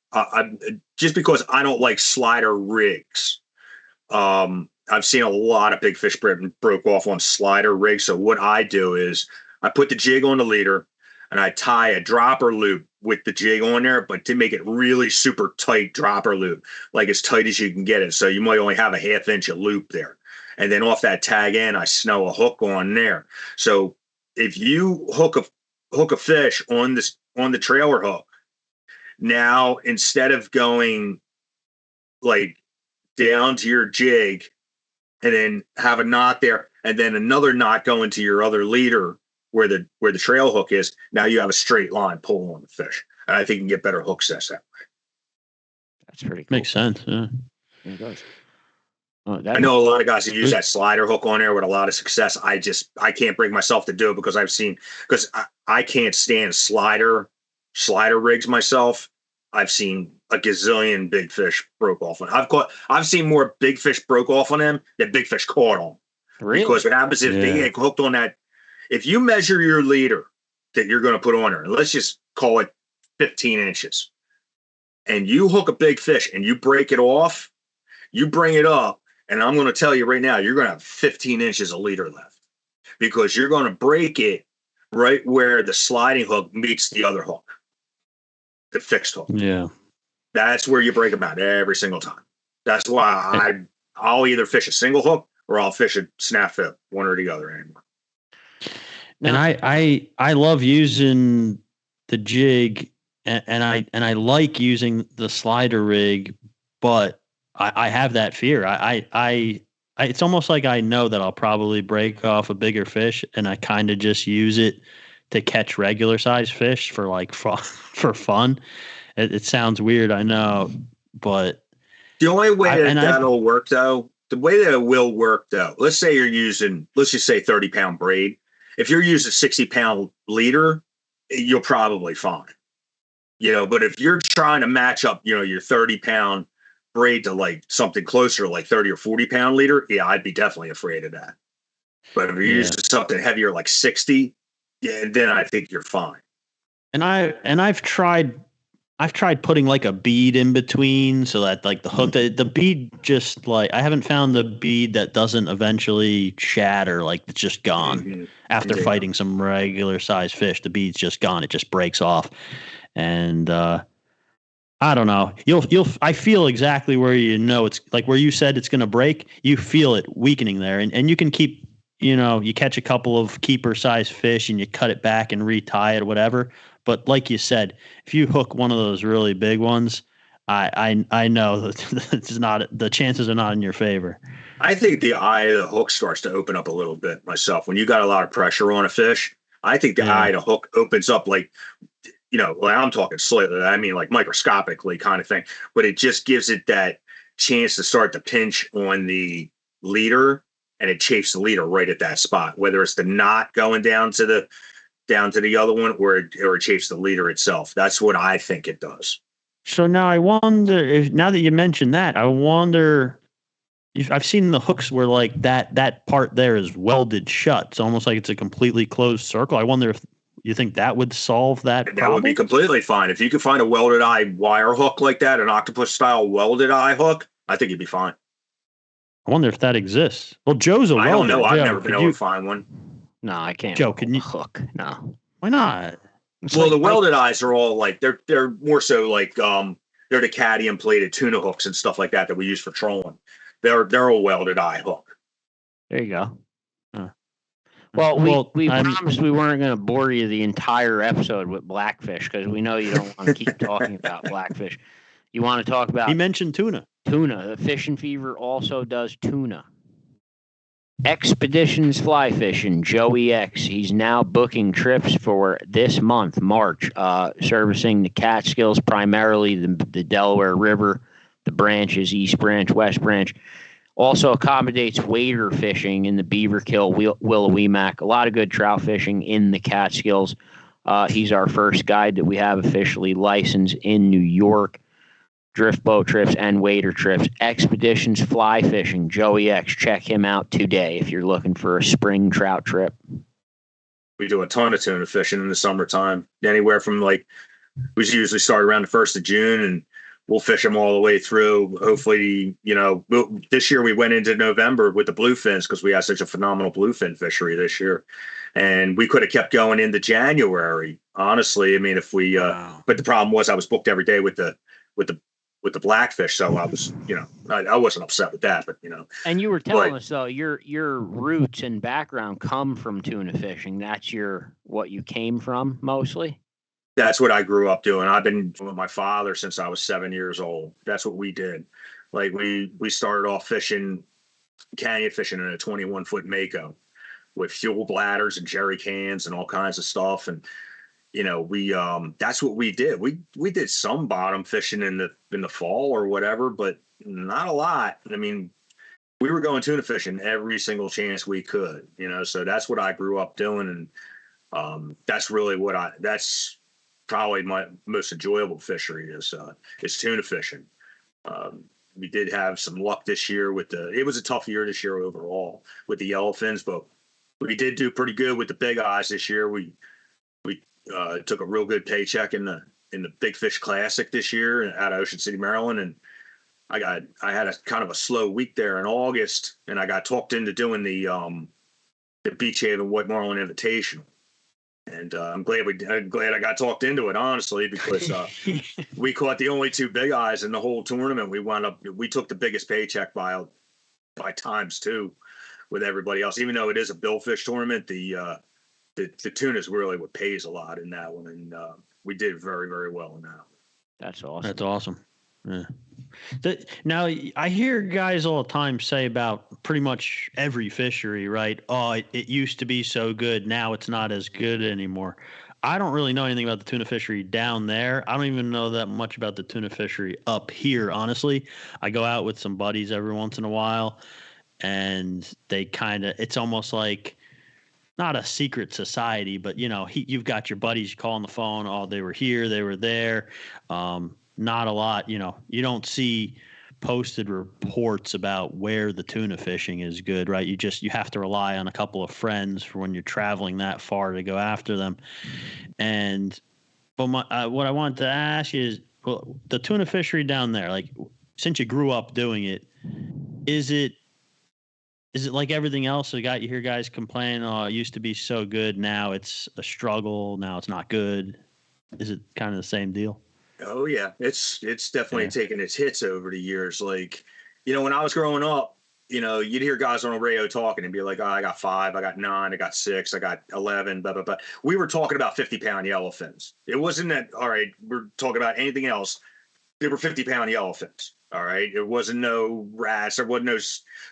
Just because I don't like slider rigs. I've seen a lot of big fish broke off on slider rigs. So what I do is I put the jig on the leader. and I tie a dropper loop with the jig on there, but to make it really super tight dropper loop, like as tight as you can get it. So you might only have a 1/2 inch of loop there. And then off that tag end, I snow a hook on there. So if you hook a fish on the trailer hook, now instead of going like down to your jig and then have a knot there and then another knot going to your other leader where the trail hook is, now you have a straight line pull on the fish. And I think you can get better hook sets that way. That's pretty cool. Makes sense. Yeah. It does. I know a lot of guys that use that slider hook on there with a lot of success. I can't bring myself to do it because I can't stand slider rigs myself. I've seen a gazillion big fish broke off on. I've seen more big fish broke off on them than big fish caught on. Really? Because what happens is they get hooked on that. If you measure your leader that you're going to put on her, and let's just call it 15 inches, and you hook a big fish and you break it off, you bring it up, and I'm going to tell you right now, you're going to have 15 inches of leader left because you're going to break it right where the sliding hook meets the other hook, the fixed hook. Yeah. That's where you break them out every single time. That's why I'll either fish a single hook or I'll fish a snap fit, one or the other anymore. And I love using the jig and I like using the slider rig, but I have that fear. It's almost like I know that I'll probably break off a bigger fish, and I kind of just use it to catch regular size fish for like for fun. It sounds weird, I know, but the only way that'll work though, the way that it will work though, let's say you're using, let's just say 30-pound braid. If you're using 60-pound leader, you'll probably find, but if you're trying to match up, your 30-pound braid to like something closer, like 30 or 40-pound leader, yeah, I'd be definitely afraid of that. But if you're using something heavier, like 60, then I think you're fine. And I've tried putting like a bead in between so that like the hook, the bead just like, I haven't found the bead that doesn't eventually shatter, like it's just gone after fighting some regular size fish. The bead's just gone. It just breaks off. And, I don't know. I feel exactly where it's like where you said it's going to break. You feel it weakening there, and you can keep, you catch a couple of keeper size fish and you cut it back and retie it or whatever. But like you said, if you hook one of those really big ones, I know that it's not, the chances are not in your favor. I think the eye of the hook starts to open up a little bit myself. When you got a lot of pressure on a fish, I think the eye of the hook opens up like, I'm talking slightly, I mean like microscopically kind of thing, but it just gives it that chance to start to pinch on the leader, and it chafes the leader right at that spot, whether it's the knot going down to the other one or it chafes the leader itself. That's what I think it does. So now I wonder now that you mentioned that, I've seen the hooks where like that part there is welded shut. It's almost like it's a completely closed circle. I wonder if you think that would solve that problem? That would be completely fine. If you could find a welded eye wire hook like that, an octopus style welded eye hook, I think you'd be fine. I wonder if that exists. Well, Joe's a welder. I don't know. I've Joe, never been able to find one. No, I can't. Joe, can you hook? No. Why not? Well, the welded eyes are all like they're more so like they're the cadmium plated tuna hooks and stuff like that we use for trolling. They're a welded eye hook. There you go. Well, we promised we weren't going to bore you the entire episode with Blackfish because we know you don't want to keep talking about Blackfish. You want to talk about... He mentioned tuna. Tuna. The Fishing Fever also does tuna. Expeditions Fly Fishing, Joey X. He's now booking trips for this month, March, servicing the Catskills, primarily the Delaware River, the branches, East Branch, West Branch. Also accommodates wader fishing in the Beaverkill, Willowemac. A lot of good trout fishing in the Catskills. He's our first guide that we have officially licensed in New York. Drift boat trips and wader trips. Expeditions Fly Fishing, Joey X. Check him out today if you're looking for a spring trout trip. We do a ton of tuna fishing in the summertime. Anywhere from we usually start around the 1st of June and we'll fish them all the way through. Hopefully, this year we went into November with the bluefins because we had such a phenomenal bluefin fishery this year. and we could have kept going into January. Honestly, I mean, if we, Wow. but the problem was I was booked every day with the Blackfish, so I was, I wasn't upset with that, but And you were telling but us though, your roots and background come from tuna fishing. That's what you came from mostly. that's what I grew up doing. I've been with my father since I was 7 years old. That's what we did. Like we started off canyon fishing in a 21-foot Mako with fuel bladders and jerry cans and all kinds of stuff. And we that's what we did. We did some bottom fishing in the fall or whatever, but not a lot. I mean, we were going tuna fishing every single chance we could, so that's what I grew up doing. And that's really that's probably my most enjoyable fishery is tuna fishing. We did have some luck this year it was a tough year this year overall with the yellowfins, but we did do pretty good with the big eyes this year. We took a real good paycheck in the Big Fish Classic this year out of Ocean City, Maryland, and I had a kind of a slow week there in August, and I got talked into doing the Beach Haven White Marlin Invitational. And I'm glad I got talked into it, honestly, because we caught the only two big eyes in the whole tournament. We took the biggest paycheck by times two with everybody else. Even though it is a billfish tournament, the tuna is really what pays a lot in that one, and we did very, very well in that. That's awesome. That's awesome. Yeah. Now, I hear guys all the time say about pretty much every fishery, right? Oh, it used to be so good. Now it's not as good anymore. I don't really know anything about the tuna fishery down there. I don't even know that much about the tuna fishery up here, honestly. I go out with some buddies every once in a while, and it's almost like not a secret society, but you've got your buddies, you call on the phone. Oh, they were here, they were there. Not a lot, you don't see posted reports about where the tuna fishing is good, right? You have to rely on a couple of friends for when you're traveling that far to go after them. But what I wanted to ask you is, well, the tuna fishery down there, like, since you grew up doing it, is it like everything else? You hear guys complain, oh, it used to be so good, now it's a struggle, now it's not good. Is it kind of the same deal? Oh yeah, it's definitely taken its hits over the years. Like, when I was growing up, you'd hear guys on the radio talking and be like, oh, I got 5, I got 9, I got 6, I got 11, blah, blah, blah. We were talking about 50-pound yellowfins. It wasn't that, all right, we're talking about anything else. They were 50-pound yellowfins. All right. There wasn't no rats. There wasn't no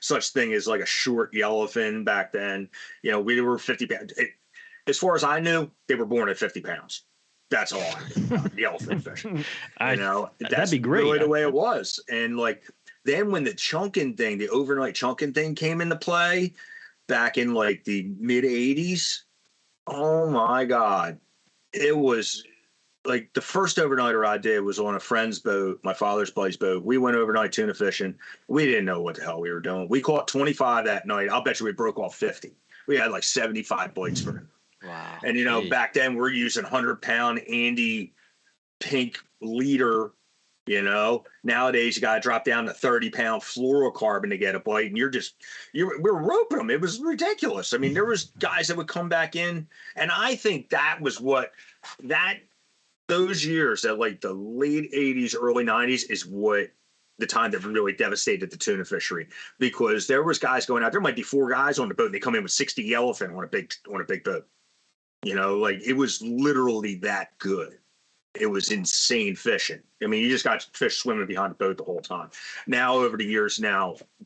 such thing as like a short yellowfin back then. We were 50 pounds. As far as I knew, they were born at 50 pounds. That's all I knew about yellowfin fishing. That's be great. Really the way it was. And like, then when the chunking thing, the overnight chunking thing came into play back in like the mid 80s, oh my God. It was like the first overnighter I did was on a friend's boat, my father's buddy's boat. We went overnight tuna fishing. We didn't know what the hell we were doing. We caught 25 that night. I'll bet you we broke off 50. We had like 75 bites for him. Wow. And, back then we're using 100-pound Andy pink leader, Nowadays you got to drop down to 30-pound fluorocarbon to get a bite. And we're roping them. It was ridiculous. I mean, there was guys that would come back in. And I think that was those years, that like the late 80s, early 90s, is what the time that really devastated the tuna fishery, because there was guys going out. There might be 4 guys on the boat, and they come in with 60 yellowfin on a big boat. Like it was literally that good. It was insane fishing. I mean, you just got fish swimming behind the boat the whole time. Now, over the years,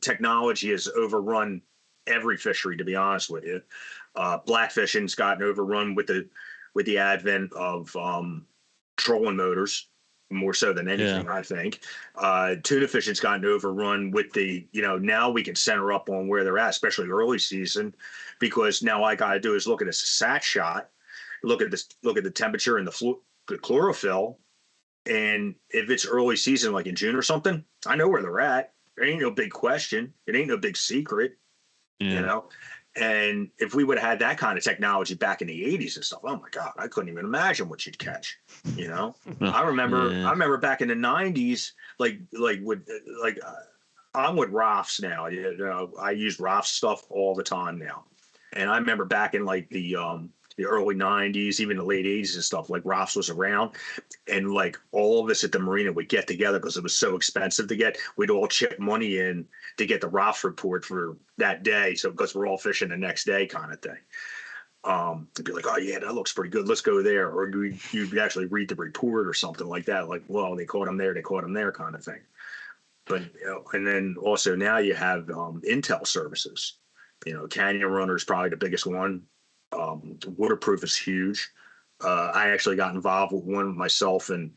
technology has overrun every fishery, to be honest with you. Blackfishing's gotten overrun with the advent of trolling motors, more so than anything. I think tuna fishing's gotten overrun with now we can center up on where they're at, especially early season, because now all I got to do is look at a sat shot, look at the temperature and the chlorophyll, and if it's early season like in June or something, I know where they're at. There ain't no big question. It ain't no big secret. And if we would have had that kind of technology back in the 80s and stuff, oh my God, I couldn't even imagine what you'd catch. I remember back in the 90s, I'm with Rofs now. I use Rofs stuff all the time now. And I remember back in like the early 90s, even the late 80s and stuff, like Ross was around, and like all of us at the marina would get together because it was so expensive to get. We'd all chip money in to get the Ross report for that day. So because we're all fishing the next day kind of thing. To be like, oh yeah, that looks pretty good. Let's go there. Or you'd actually read the report or something like that. Like, well, they caught him there kind of thing. But, and then also now you have intel services. Canyon Runner is probably the biggest one. Waterproof is huge. I actually got involved with one myself and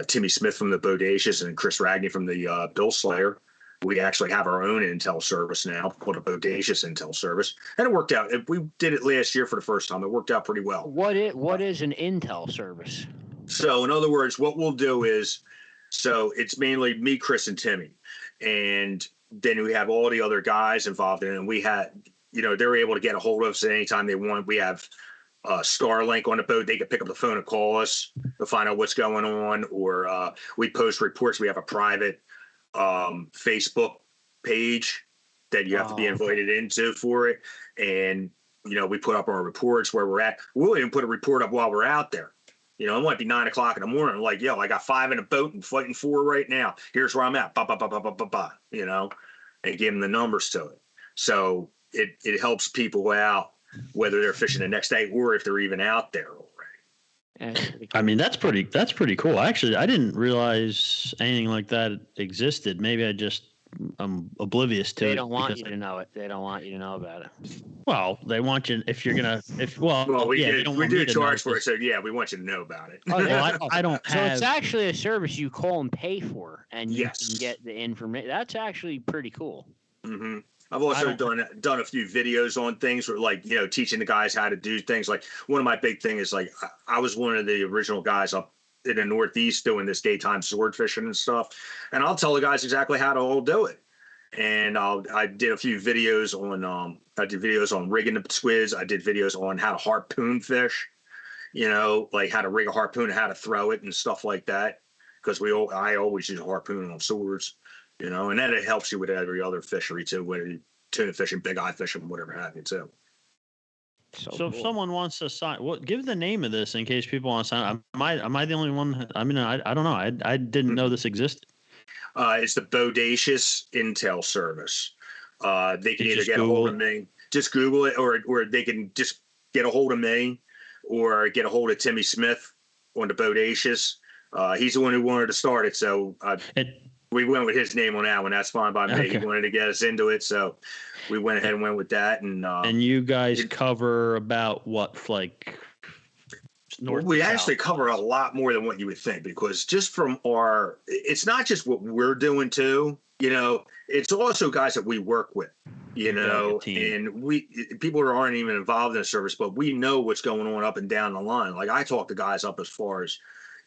Timmy Smith from the Bodacious and Chris Ragney from the Bill Slayer. We actually have our own intel service now called a Bodacious Intel Service. And it worked out. We did it last year for the first time. It worked out pretty well. What is an intel service? So in other words, what we'll do is, so it's mainly me, Chris, and Timmy. And then we have all the other guys involved in it. And we had, they're able to get a hold of us anytime they want. We have Starlink on the boat. They can pick up the phone and call us to find out what's going on. Or we post reports. We have a private Facebook page that you have to be invited into for it. And, we put up our reports where we're at. We'll even put a report up while we're out there. It might be 9 o'clock in the morning. Like, yo, I got 5 in a boat and fighting 4 right now. Here's where I'm at. And give them the numbers to it. So it helps people out, whether they're fishing the next day or if they're even out there already. I mean, that's pretty cool. Actually, I didn't realize anything like that existed. Maybe I'm oblivious to it. They don't want you to know it. They don't want you to know about it. Well, they want you we do charge for it. So yeah, we want you to know about it. Oh, well, I don't have. So it's actually a service you call and pay for, and you yes. can get the information. That's actually pretty cool. Mm-hmm. I've also done a few videos on things where, like, teaching the guys how to do things. Like, one of my big things is, like, I was one of the original guys up in the Northeast doing this daytime sword fishing and stuff. And I'll tell the guys exactly how to all do it. And I did a few videos on rigging the squids. I did videos on how to harpoon fish, like how to rig a harpoon and how to throw it and stuff like that. Because I always use a harpoon on swords. And then it helps you with every other fishery too, whether you tuna fishing, big eye fishing, whatever have you too. So cool. If someone wants to sign, give the name of this in case people want to sign. Am I the only one? I mean, I don't know. I didn't know this existed. It's the Bodacious Intel Service. They can either get a hold of me, just Google it, or they can just get a hold of me, or get a hold of Timmy Smith on the Bodacious. He's the one who wanted to start it, so we went with his name on that one. That's fine by me. Okay. He wanted to get us into it, so we went ahead and went with that. And you guys cover about what, like north? We actually cover a lot more than what you would think, because just from it's not just what we're doing too. It's also guys that we work with. And people who aren't even involved in the service, but we know what's going on up and down the line. Like, I talk to guys up as far as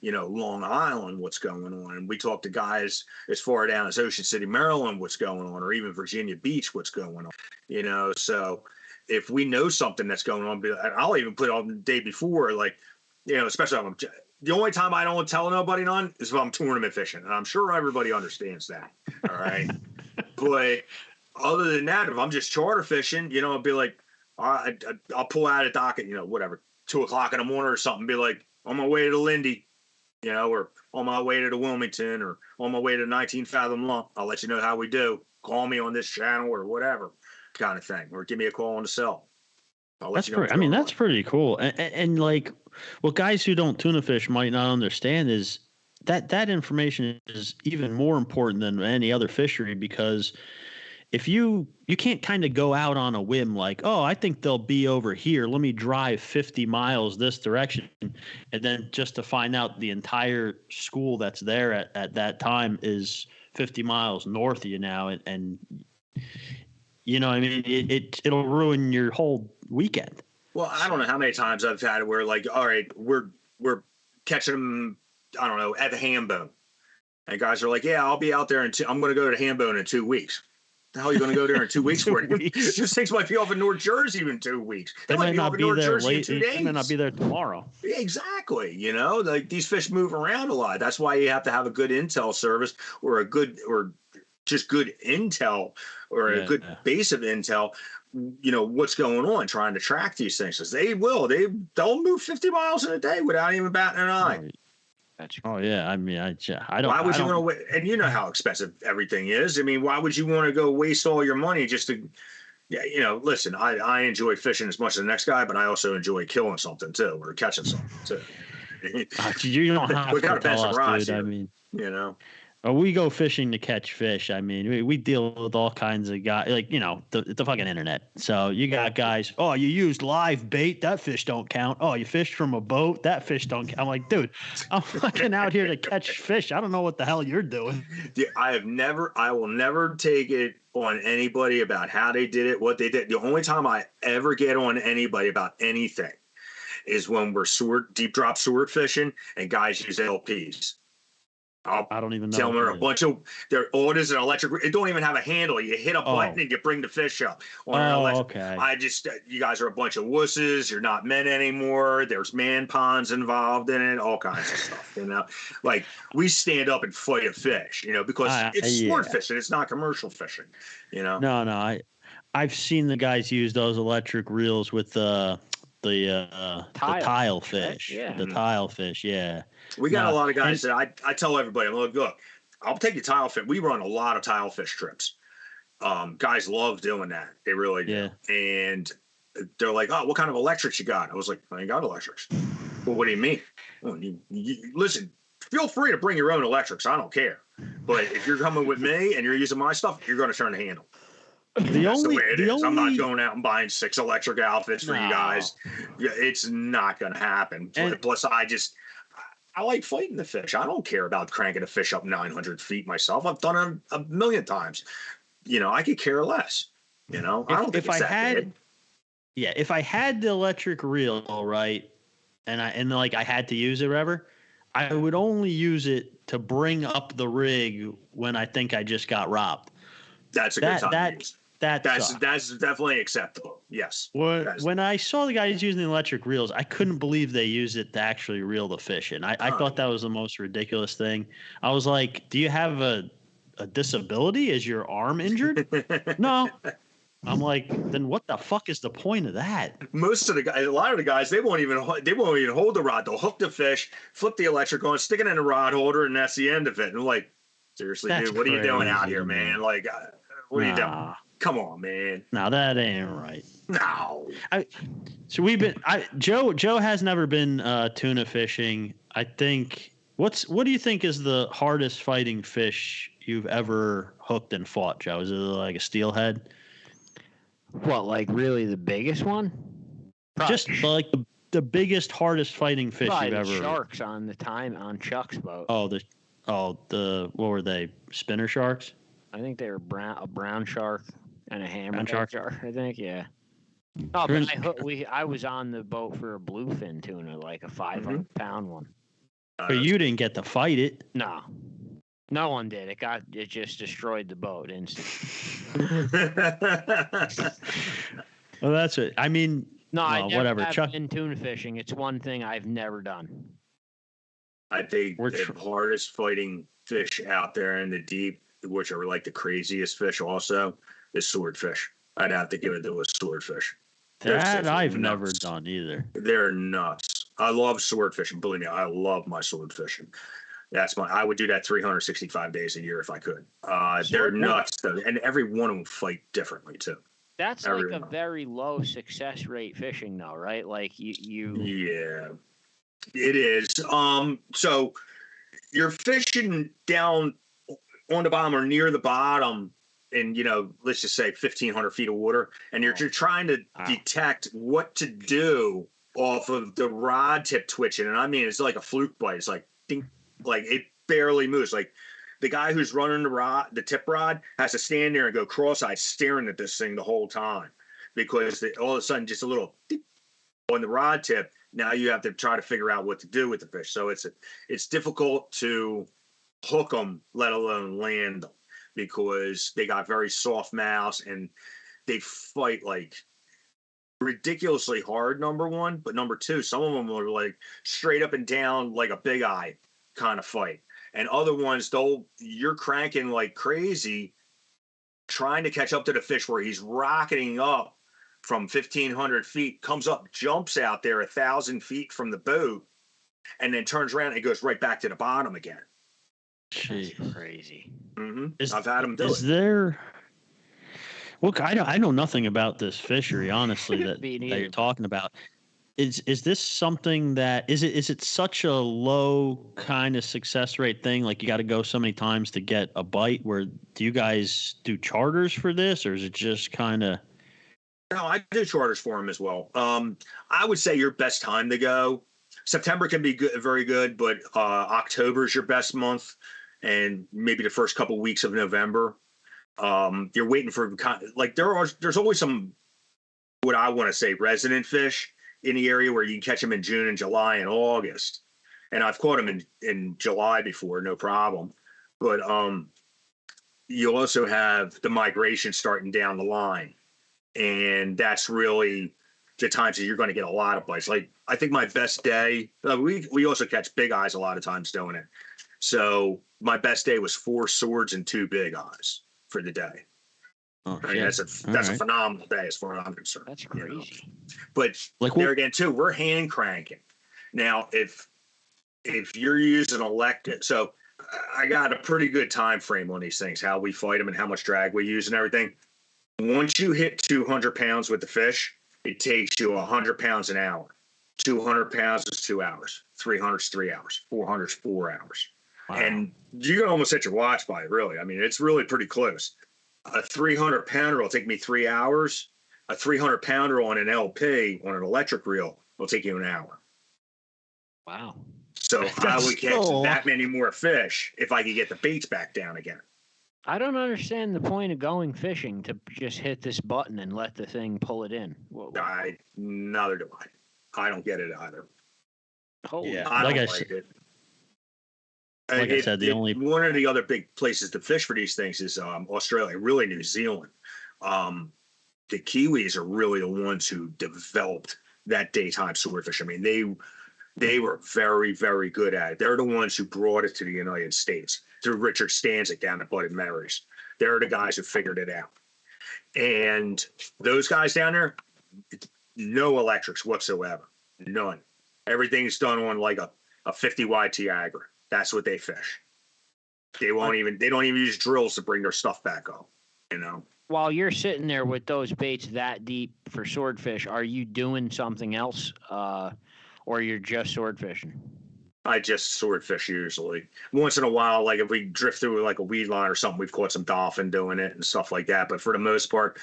Long Island, what's going on. And we talk to guys as far down as Ocean City, Maryland, what's going on, or even Virginia Beach, what's going on. So if we know something that's going on, I'll even put it on the day before, like, especially if the only time I don't tell nobody none is if I'm tournament fishing. And I'm sure everybody understands that. All right. But other than that, if I'm just charter fishing, I'll be like, I'll pull out a dock at, whatever, 2 o'clock in the morning or something, be like, on my way to the Lindy, or on my way to the Wilmington, or on my way to 19 Fathom Lump. I'll let you know how we do. Call me on this channel or whatever kind of thing, or give me a call on the cell. That's pretty cool. And like, what guys who don't tuna fish might not understand is that information is even more important than any other fishery, because if you can't kind of go out on a whim like, oh, I think they'll be over here, let me drive 50 miles this direction, and then just to find out the entire school that's there at that time is 50 miles north of you now, and I mean, it'll ruin your whole weekend. Well, I don't know how many times I've had it where, like, all right, we're catching them, I don't know, at the Hambone, and guys are like, yeah, I'll be out there I'm going to go to Hambone in 2 weeks. The hell are you going to go there in 2 weeks for? Just things might be off in North Jersey in 2 weeks. They might not be there late. They might not be there tomorrow. Exactly. Like, these fish move around a lot. That's why you have to have a good intel service, or just good intel or a good base of intel, what's going on, trying to track these things. Because they'll move 50 miles in a day without even batting an eye. Oh yeah, I mean, I don't. Why would you want to wait? And you know how expensive everything is. I mean, why would you want to go waste all your money just to? Yeah, listen, I enjoy fishing as much as the next guy, but I also enjoy killing something too, or catching something too. You don't have we to got tell us, dude. here, I mean, we go fishing to catch fish. I mean, we deal with all kinds of guys, like, the fucking internet. So you got guys, oh, you used live bait, that fish don't count. Oh, you fished from a boat, that fish don't count. I'm like, dude, I'm fucking out here to catch fish. I don't know what the hell you're doing. I will never take it on anybody about how they did it, what they did. The only time I ever get on anybody about anything is when we're deep drop sword fishing and guys use LPs. I don't even know. Tell them it is an electric. It don't even have a handle. You hit a button and you bring the fish up. Okay. You guys are a bunch of wusses. You're not men anymore. There's man ponds involved in it. All kinds of stuff. Like we stand up and fight a fish. Because it's sport fishing. It's not commercial fishing. No. I've seen the guys use those electric reels with the tile fish. Yeah. The tile fish. Yeah. We got a lot of guys that I tell everybody, I'm like, look, I'll take you tile fish. We run a lot of tile fish trips. Guys love doing that. They really do. Yeah. And they're like, oh, what kind of electrics you got? I was like, I ain't got electrics. Well, what do you mean? Well, you listen, feel free to bring your own electrics. I don't care. But if you're coming with me and you're using my stuff, you're going to turn the handle. That's the way it is. I'm not going out and buying 6 electric outfits for you guys. Yeah, it's not going to happen. Plus, I like fighting the fish. I don't care about cranking a fish up 900 feet myself. I've done it a million times. I could care less. I don't think it's that bad. Yeah, if I had the electric reel, right, and I had to use it or whatever, I would only use it to bring up the rig when I think I just got robbed. That's a good time to use. That's definitely acceptable. Yes. When I saw the guys using the electric reels, I couldn't believe they used it to actually reel the fish in. I thought that was the most ridiculous thing. I was like, do you have a disability? Is your arm injured? No. I'm like, then what the fuck is the point of that? A lot of the guys, they won't even hold the rod. They'll hook the fish, flip the electric on, stick it in the rod holder, and that's the end of it. And I'm like, seriously, dude, what are you doing out here, man? Like, what are you doing? Come on, man. No, that ain't right. No. Joe has never been tuna fishing. I think what do you think is the hardest fighting fish you've ever hooked and fought, Joe? Is it like a steelhead? What, like really the biggest one? Probably. Just like the biggest, hardest fighting fish you've ever. Sharks on Chuck's boat. What were they? Spinner sharks? I think they were a brown shark and a hammerhead shark. I think, yeah. Oh, but I was on the boat for a bluefin tuna, like a 500-pound one. But you didn't get to fight it. No. No one did. It just destroyed the boat instantly. Well, that's it. I mean, I never have been tuna fishing. It's one thing I've never done. I think the hardest fighting fish out there in the deep, which are like the craziest fish also, is swordfish. I'd have to give it to a swordfish. That I've never done either. They're nuts. I love sword fishing. Believe me, I love my sword fishing. I would do that 365 days a year if I could. They're nuts though, and every one of them fight differently too. That's like a very low success rate fishing though, right? Like you. Yeah, it is. So you're fishing down on the bottom or near the bottom in, let's just say 1,500 feet of water, and you're trying to detect what to do off of the rod tip twitching. And I mean, it's like a fluke bite. It's like, ding, like it barely moves. Like the guy who's running the tip rod has to stand there and go cross-eyed staring at this thing the whole time, because all of a sudden just a little ding on the rod tip. Now you have to try to figure out what to do with the fish. So it's difficult to hook them, let alone land them, because they got very soft mouths and they fight like ridiculously hard, number one. But number two, some of them are like straight up and down like a big eye kind of fight. And other ones, you're cranking like crazy trying to catch up to the fish where he's rocketing up from 1,500 feet, comes up, jumps out there 1,000 feet from the boat, and then turns around and goes right back to the bottom again. Jeez. That's crazy. I've had him do it. Is there? Look, I know nothing about this fishery, honestly, that you're talking about. Is this something that is it such a low kind of success rate thing? Like you got to go so many times to get a bite? Where do you guys do charters for this, or is it just kind of? No, I do charters for them as well. I would say your best time to go. September can be good, very good, but October is your best month, and maybe the first couple weeks of November. You're waiting for like there's always some what I want to say resident fish in the area where you can catch them in June and July and August, and I've caught them in July before, no problem. But you also have the migration starting down the line, and that's really the times that you're going to get a lot of bites. Like I think my best day, we also catch big eyes a lot of times doing it. So my best day was 4 swords and 2 big eyes for the day. Oh, I mean, that's a phenomenal day as far as I'm concerned. That's crazy. You know? But like there again too, we're hand cranking. Now, if you're using electric, so I got a pretty good time frame on these things, how we fight them and how much drag we use and everything. Once you hit 200 pounds with the fish, it takes you 100 pounds an hour. 200 pounds is 2 hours. 300 is 3 hours. 400 is 4 hours. Wow. And you can almost hit your watch by it, really. I mean, it's really pretty close. A 300 pounder will take me 3 hours. A 300 pounder on an LP, on an electric reel, will take you an hour. Wow. So I would catch that many more fish if I could get the baits back down again. I don't understand the point of going fishing to just hit this button and let the thing pull it in. Neither do I. I don't get it either. Yeah, I don't like it. Like I said, one of the other big places to fish for these things is Australia, really New Zealand. The Kiwis are really the ones who developed that daytime swordfish. I mean, they were very, very good at it. They're the ones who brought it to the United States, through Richard Stanzik down at Bloody Mary's. They're the guys who figured it out. And those guys down there, no electrics whatsoever. None. Everything's done on like a 50 YT Agra. That's what they fish. They don't even use drills to bring their stuff back up, you know. While you're sitting there with those baits that deep for swordfish, are you doing something else, or you're just swordfishing? I just swordfish usually. Once in a while, like if we drift through like a weed line or something, we've caught some Daffin doing it and stuff like that. But for the most part,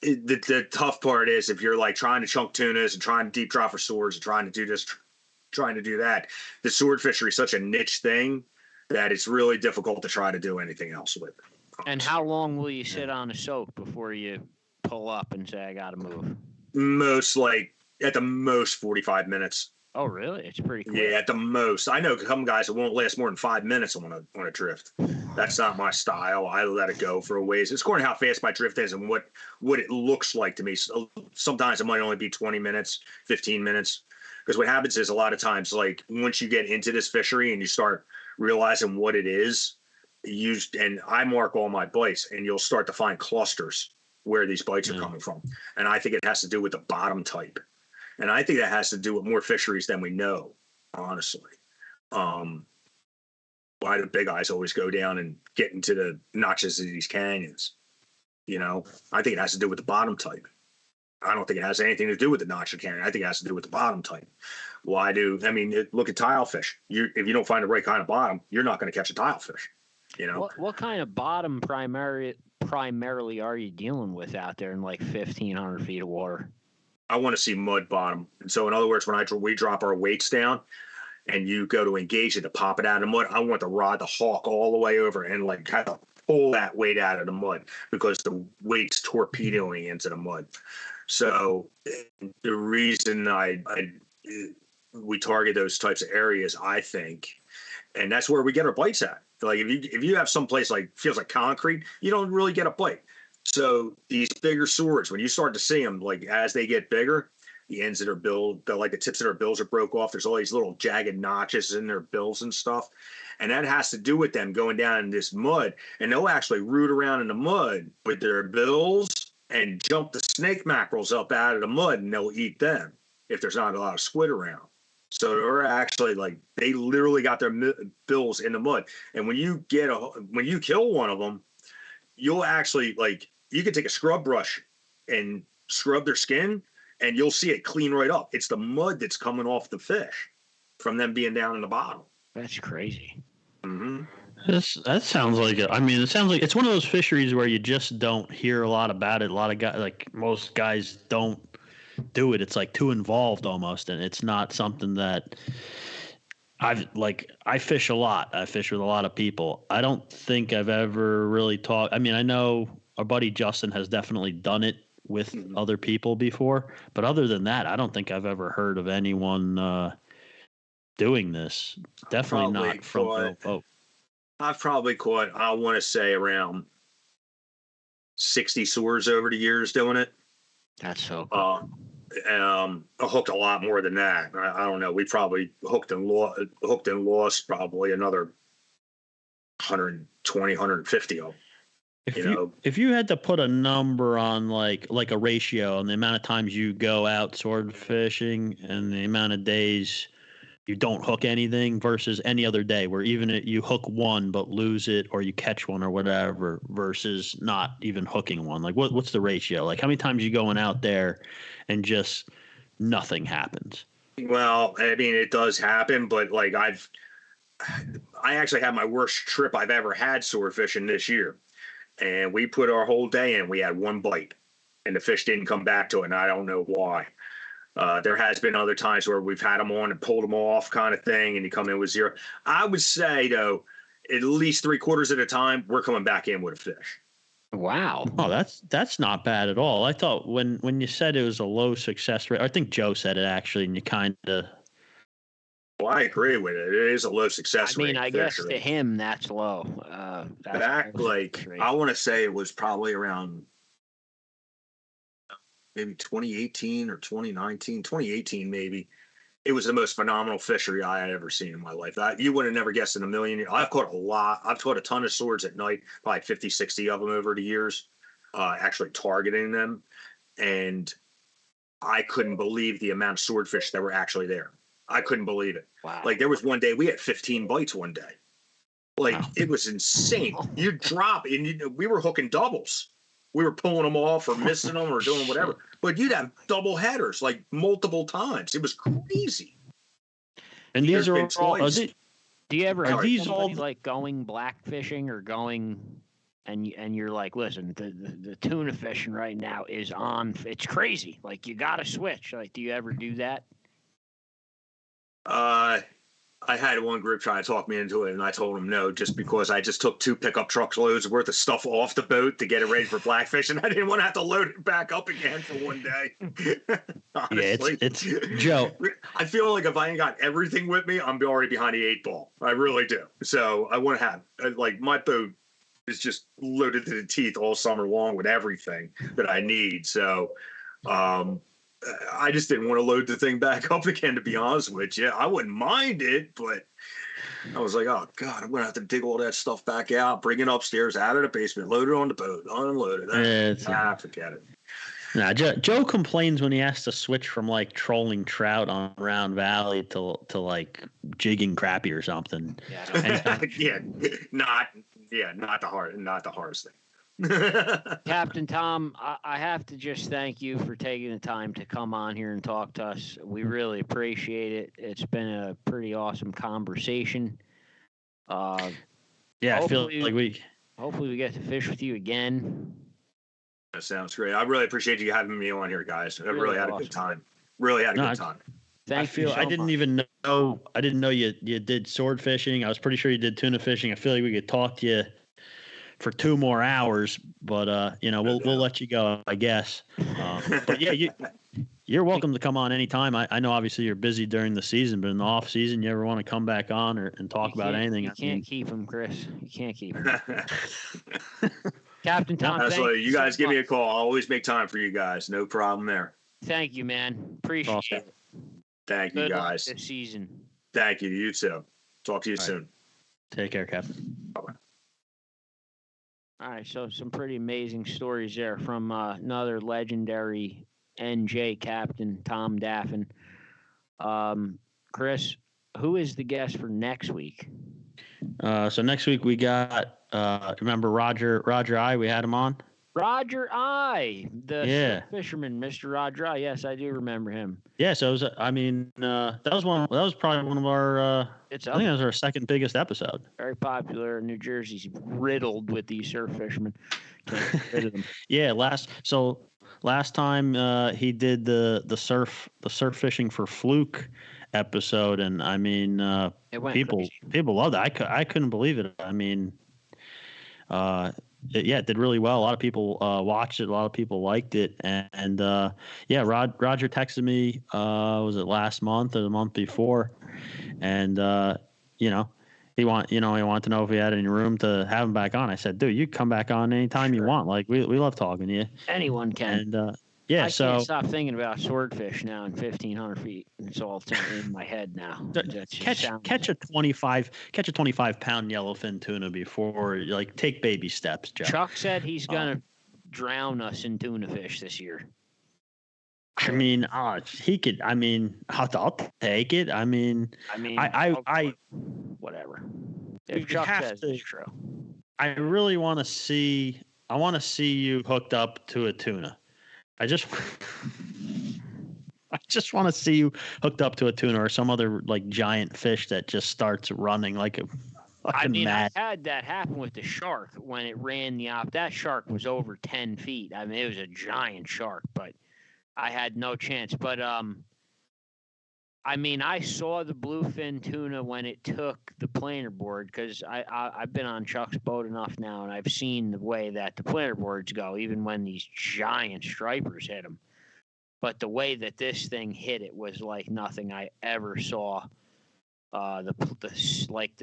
the tough part is if you're like trying to chunk tunas and trying to deep drop for swords and trying to do this, trying to do that, the sword fishery is such a niche thing that it's really difficult to try to do anything else with it. And how long will you sit on a soak before you pull up and say, I got to move? At the most 45 minutes. Oh, really? It's pretty quick. Yeah, at the most. I know some guys that won't last more than 5 minutes on a drift. That's not my style. I let it go for a ways. It's according to how fast my drift is and what it looks like to me. So sometimes it might only be 20 minutes, 15 minutes. Because what happens is a lot of times, like once you get into this fishery and you start realizing what it is, and I mark all my bites, and you'll start to find clusters where these bites are coming from. And I think it has to do with the bottom type. And I think that has to do with more fisheries than we know, honestly. Why the big eyes always go down and get into the notches of these canyons. You know, I think it has to do with the bottom type. I don't think it has anything to do with the notch of canyon. I think it has to do with the bottom type. Look at tilefish. If you don't find the right kind of bottom, you're not going to catch a tilefish. You know, what kind of bottom primarily are you dealing with out there in like 1,500 feet of water? I want to see mud bottom. And so in other words, when we drop our weights down and you go to engage it to pop it out of the mud, I want the rod to hawk all the way over and like kind of pull that weight out of the mud because the weight's torpedoing into the mud. So the reason we target those types of areas, I think, and that's where we get our bites at. Like if you have some place like feels like concrete, you don't really get a bite. So these bigger swords, when you start to see them, like as they get bigger, the ends of their bill, like the tips of their bills are broke off. There's all these little jagged notches in their bills and stuff. And that has to do with them going down in this mud. And they'll actually root around in the mud with their bills and jump the snake mackerels up out of the mud, and they'll eat them if there's not a lot of squid around. So they're actually like, they literally got their bills in the mud. And when you kill one of them, you'll actually, like, you can take a scrub brush and scrub their skin, and you'll see it clean right up. It's the mud that's coming off the fish from them being down in the bottom. That's crazy. Mm-hmm. That sounds like it. I mean, it sounds like it's one of those fisheries where you just don't hear a lot about it. A lot of guys, like most guys, don't do it. It's like too involved almost, and it's not something that I fish a lot. I fish with a lot of people. I don't think I've ever really talked. I mean, I know our buddy Justin has definitely done it with other people before, but other than that, I don't think I've ever heard of anyone doing this. Definitely not from no boat. I've probably caught, I want to say, around 60 swords over the years doing it. That's so cool. I hooked a lot more than that. I don't know. We probably hooked and lost probably another 120, 150 of them. If you had to put a number on like a ratio on the amount of times you go out sword fishing and the amount of days you don't hook anything versus any other day, where even if you hook one but lose it, or you catch one or whatever, versus not even hooking one, like what's the ratio? Like how many times you going out there and just nothing happens? Well, I mean, it does happen, but like I actually had my worst trip I've ever had sword fishing this year, and we put our whole day in. We had one bite, and the fish didn't come back to it, and I don't know why. There has been other times where we've had them on and pulled them off kind of thing, and you come in with zero. I would say, though, at least 3/4 of the time, we're coming back in with a fish. Wow. Oh, that's not bad at all. I thought when you said it was a low success rate, I think Joe said it actually, and you kind of... Well, I agree with it. It is a low success rate. I mean, I guess to him, that's low. I want to say it was probably around maybe 2018 or 2019, 2018 maybe. It was the most phenomenal fishery I had ever seen in my life. You would have never guessed in a million years. I've caught a lot. I've caught a ton of swords at night, probably 50, 60 of them over the years, actually targeting them. And I couldn't believe the amount of swordfish that were actually there. I couldn't believe it. Wow. Like there was one day we had 15 bites one day. Like It was insane. You drop and we were hooking doubles. We were pulling them off or missing them or doing whatever. But you'd have double headers like multiple times. It was crazy. And these are all. Do you ever have somebody like going blackfishing or going and you're like, listen, the tuna fishing right now is on. It's crazy. Like you got to switch. Like, do you ever do that? I had one group try to talk me into it, and I told them no, just because I just took 2 pickup trucks loads worth of stuff off the boat to get it ready for blackfish, and I didn't want to have to load it back up again for one day. Honestly. Yeah, it's Joe. I feel like if I ain't got everything with me, I'm already behind the 8 ball. I really do. So I want to have like my boat is just loaded to the teeth all summer long with everything that I need. So I just didn't want to load the thing back up again, to be honest with you. I wouldn't mind it, but I was like, oh, God, I'm going to have to dig all that stuff back out, bring it upstairs, out of the basement, load it on the boat, unload it. Forget it. Nah, Joe complains when he has to switch from, like, trolling trout on Round Valley to like, jigging crappie or something. Yeah, not the hardest thing. Captain Tom, I have to just thank you for taking the time to come on here and talk to us. We really appreciate it. It's been a pretty awesome conversation. I feel like hopefully we get to fish with you again. That sounds great. I really appreciate you having me on here, guys. I really had a good time. Really had a good time. I didn't know you did sword fishing. I was pretty sure you did tuna fishing. I feel like we could talk to you for 2 more hours, but we'll let you go, I guess. But yeah, you're welcome to come on anytime. I know obviously you're busy during the season, but in the off season, you ever want to come back on and talk about anything? You can't keep him, Chris. You can't keep him. Captain Tom, absolutely. You guys give me a call. I'll always make time for you guys. No problem there. Thank you, man. Appreciate Awesome. it. Thank you, Good luck guys. this season. Thank you. You too. Talk to you All right. soon. Take care, Capt. All right, so some pretty amazing stories there from another legendary NJ captain, Tom Daffin. Chris, who is the guest for next week? So next week we got remember Roger I, we had him on. Roger I, the Yeah. fisherman, Mr. Roger I. Yes, I do remember him. Yeah, so it was, that was probably one of our It's I up think that was our second biggest episode. very popular. New Jersey's riddled with these surf fishermen. Can't get rid of them. Yeah, last time he did the surf fishing for fluke episode, and I mean It went people loved it. I couldn't believe it. I mean, it did really well. A lot of people watched it. A lot of people liked it, and Roger texted me. Was it last month or the month before? And he wanted to know if we had any room to have him back on. I said, dude, you come back on anytime you want. Like we love talking to you. Anyone can. And I can't stop thinking about swordfish now in 1,500 feet. It's all in my head now. Catch a 25 pound yellowfin tuna before, like, take baby steps, Jeff. Chuck said he's gonna drown us in tuna fish this year. I mean, he could. I mean, I'll take it. I mean, whatever. If Chuck says it's true. I really want to see. I want to see you hooked up to a tuna. I just want to see you hooked up to a tuna or some other like giant fish that just starts running like a fucking mad. I had that happen with the shark when it ran the op. That shark was over 10 feet. I mean, it was a giant shark, but I had no chance. But I mean, I saw the bluefin tuna when it took the planer board because I've been on Chuck's boat enough now, and I've seen the way that the planer boards go, even when these giant stripers hit them. But the way that this thing hit it was like nothing I ever saw. The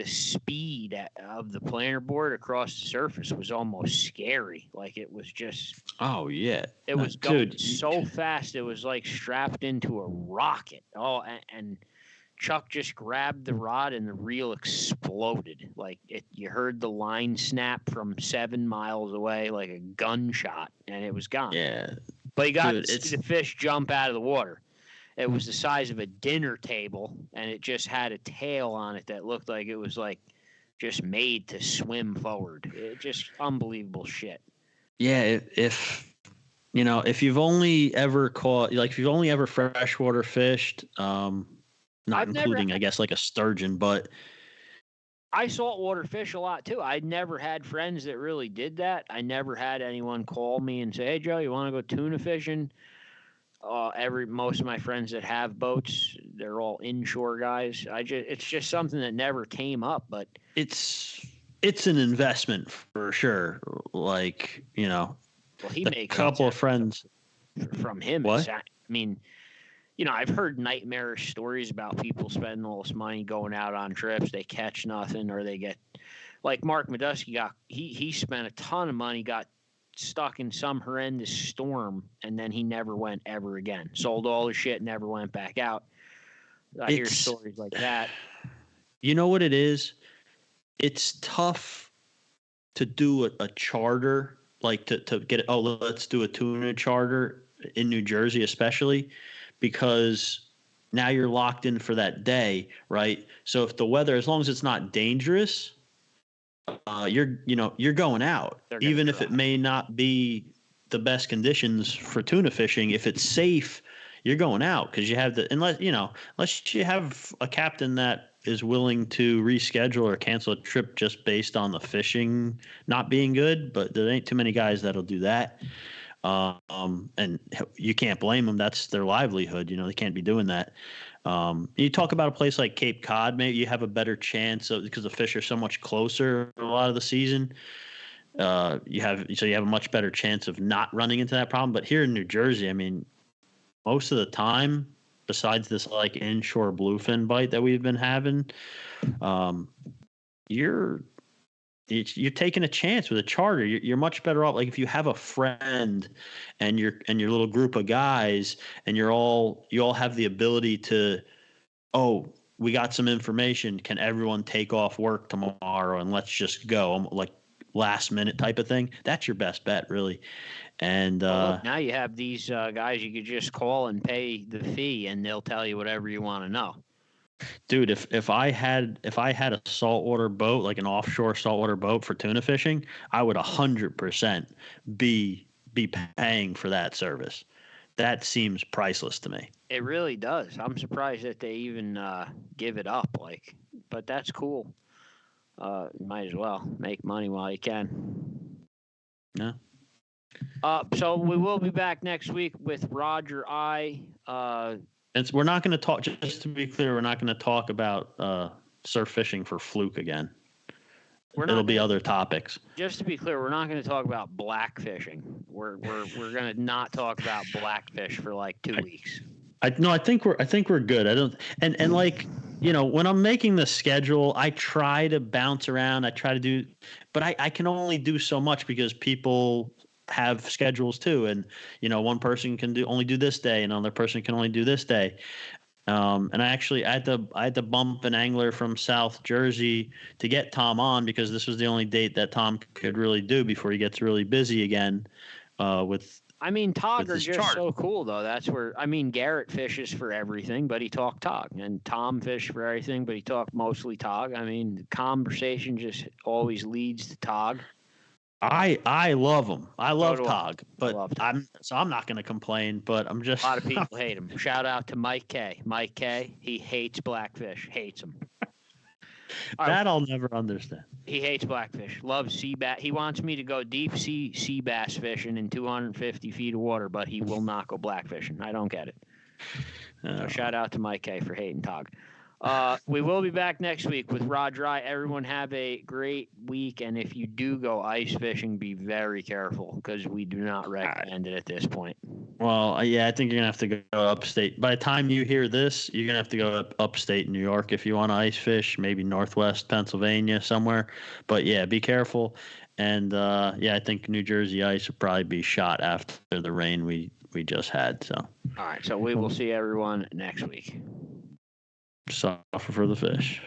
speed of the planer board across the surface was almost scary. Like it was just. Oh yeah. It was going so fast. It was like strapped into a rocket. Oh, and Chuck just grabbed the rod and the reel exploded. Like you heard the line snap from 7 miles away, like a gunshot, and it was gone. Yeah. But you got to see the fish jump out of the water. It was the size of a dinner table, and it just had a tail on it that looked like it was like just made to swim forward. It just unbelievable shit. Yeah, if you've only ever caught, like if you've only ever freshwater fished, not including I guess like a sturgeon, but I saltwater fish a lot too. I never had friends that really did that. I never had anyone call me and say, "Hey Joe, you want to go tuna fishing?" Most of my friends that have boats, they're all inshore guys. It's just something that never came up, but it's an investment for sure. Like, well, he makes a couple of friends from him. What? I mean, I've heard nightmarish stories about people spending all this money going out on trips. They catch nothing, or they get like Mark Medusky he spent a ton of money, got stuck in some horrendous storm, and then he never went ever again. Sold all his shit, never went back out. I hear stories like that. You know what it is? It's tough to do a charter, like to get it. Oh, let's do a tuna charter in New Jersey, especially because now you're locked in for that day, right? So if the weather, as long as it's not dangerous, you're going out, even if it may not be the best conditions for tuna fishing. If it's safe, you're going out because you have unless you have a captain that is willing to reschedule or cancel a trip just based on the fishing not being good. But there ain't too many guys that'll do that. And you can't blame them. That's their livelihood. They can't be doing that. You talk about a place like Cape Cod, maybe you have a better chance because the fish are so much closer a lot of the season. You have a much better chance of not running into that problem. But here in New Jersey, I mean, most of the time, besides this like inshore bluefin bite that we've been having, you're you're taking a chance with a charter. You're much better off. Like if you have a friend and your little group of guys and you all have the ability to, oh, we got some information. Can everyone take off work tomorrow and let's just go? Like last minute type of thing. That's your best bet, really. And look, now you have these guys you could just call and pay the fee, and they'll tell you whatever you want to know. Dude, if I had a saltwater boat, like an offshore saltwater boat for tuna fishing, I would 100% be paying for that service. That seems priceless to me. It really does. I'm surprised that they even give it up. Like, but that's cool. Might as well make money while you can. Yeah. So we will be back next week with Roger We're not going to talk. Just to be clear, we're not going to talk about surf fishing for fluke again. It'll be other topics. Just to be clear, we're not going to talk about blackfishing. We're going to not talk about blackfish for like 2 weeks. I think we're good. I don't and like, you know, when I'm making the schedule, I try to bounce around. I try to do, but I can only do so much because people have schedules too, and you know, one person can only do this day, and another person can only do this day. And I had to bump an angler from South Jersey to get Tom on because this was the only date that Tom could really do before he gets really busy again. I mean, Tog are just so cool, though. That's where, I mean, Garrett fishes for everything, but he talked Tog. And Tom fished for everything, but he talked mostly Tog. I mean, the conversation just always leads to Tog. I love him. I love Tog, but I'm not going to complain, but I'm just. A lot of people hate him. Shout out to Mike K. Mike K, he hates blackfish. Hates them. That I'll never understand. He hates blackfish. Loves sea bass. He wants me to go deep sea bass fishing in 250 feet of water, but he will not go blackfishing. I don't get it. So shout out to Mike K for hating Tog. We will be back next week with Roger. Everyone have a great week, and if you do go ice fishing, be very careful because we do not recommend it at this point. Well, yeah, I think you're gonna have to go upstate. By the time you hear this, you're gonna have to go upstate New York if you want to ice fish, maybe Northwest Pennsylvania somewhere. But yeah, be careful. And yeah, I think New Jersey ice will probably be shot after the rain we just had. So. All right, so we will see everyone next week. Suffer for the fish.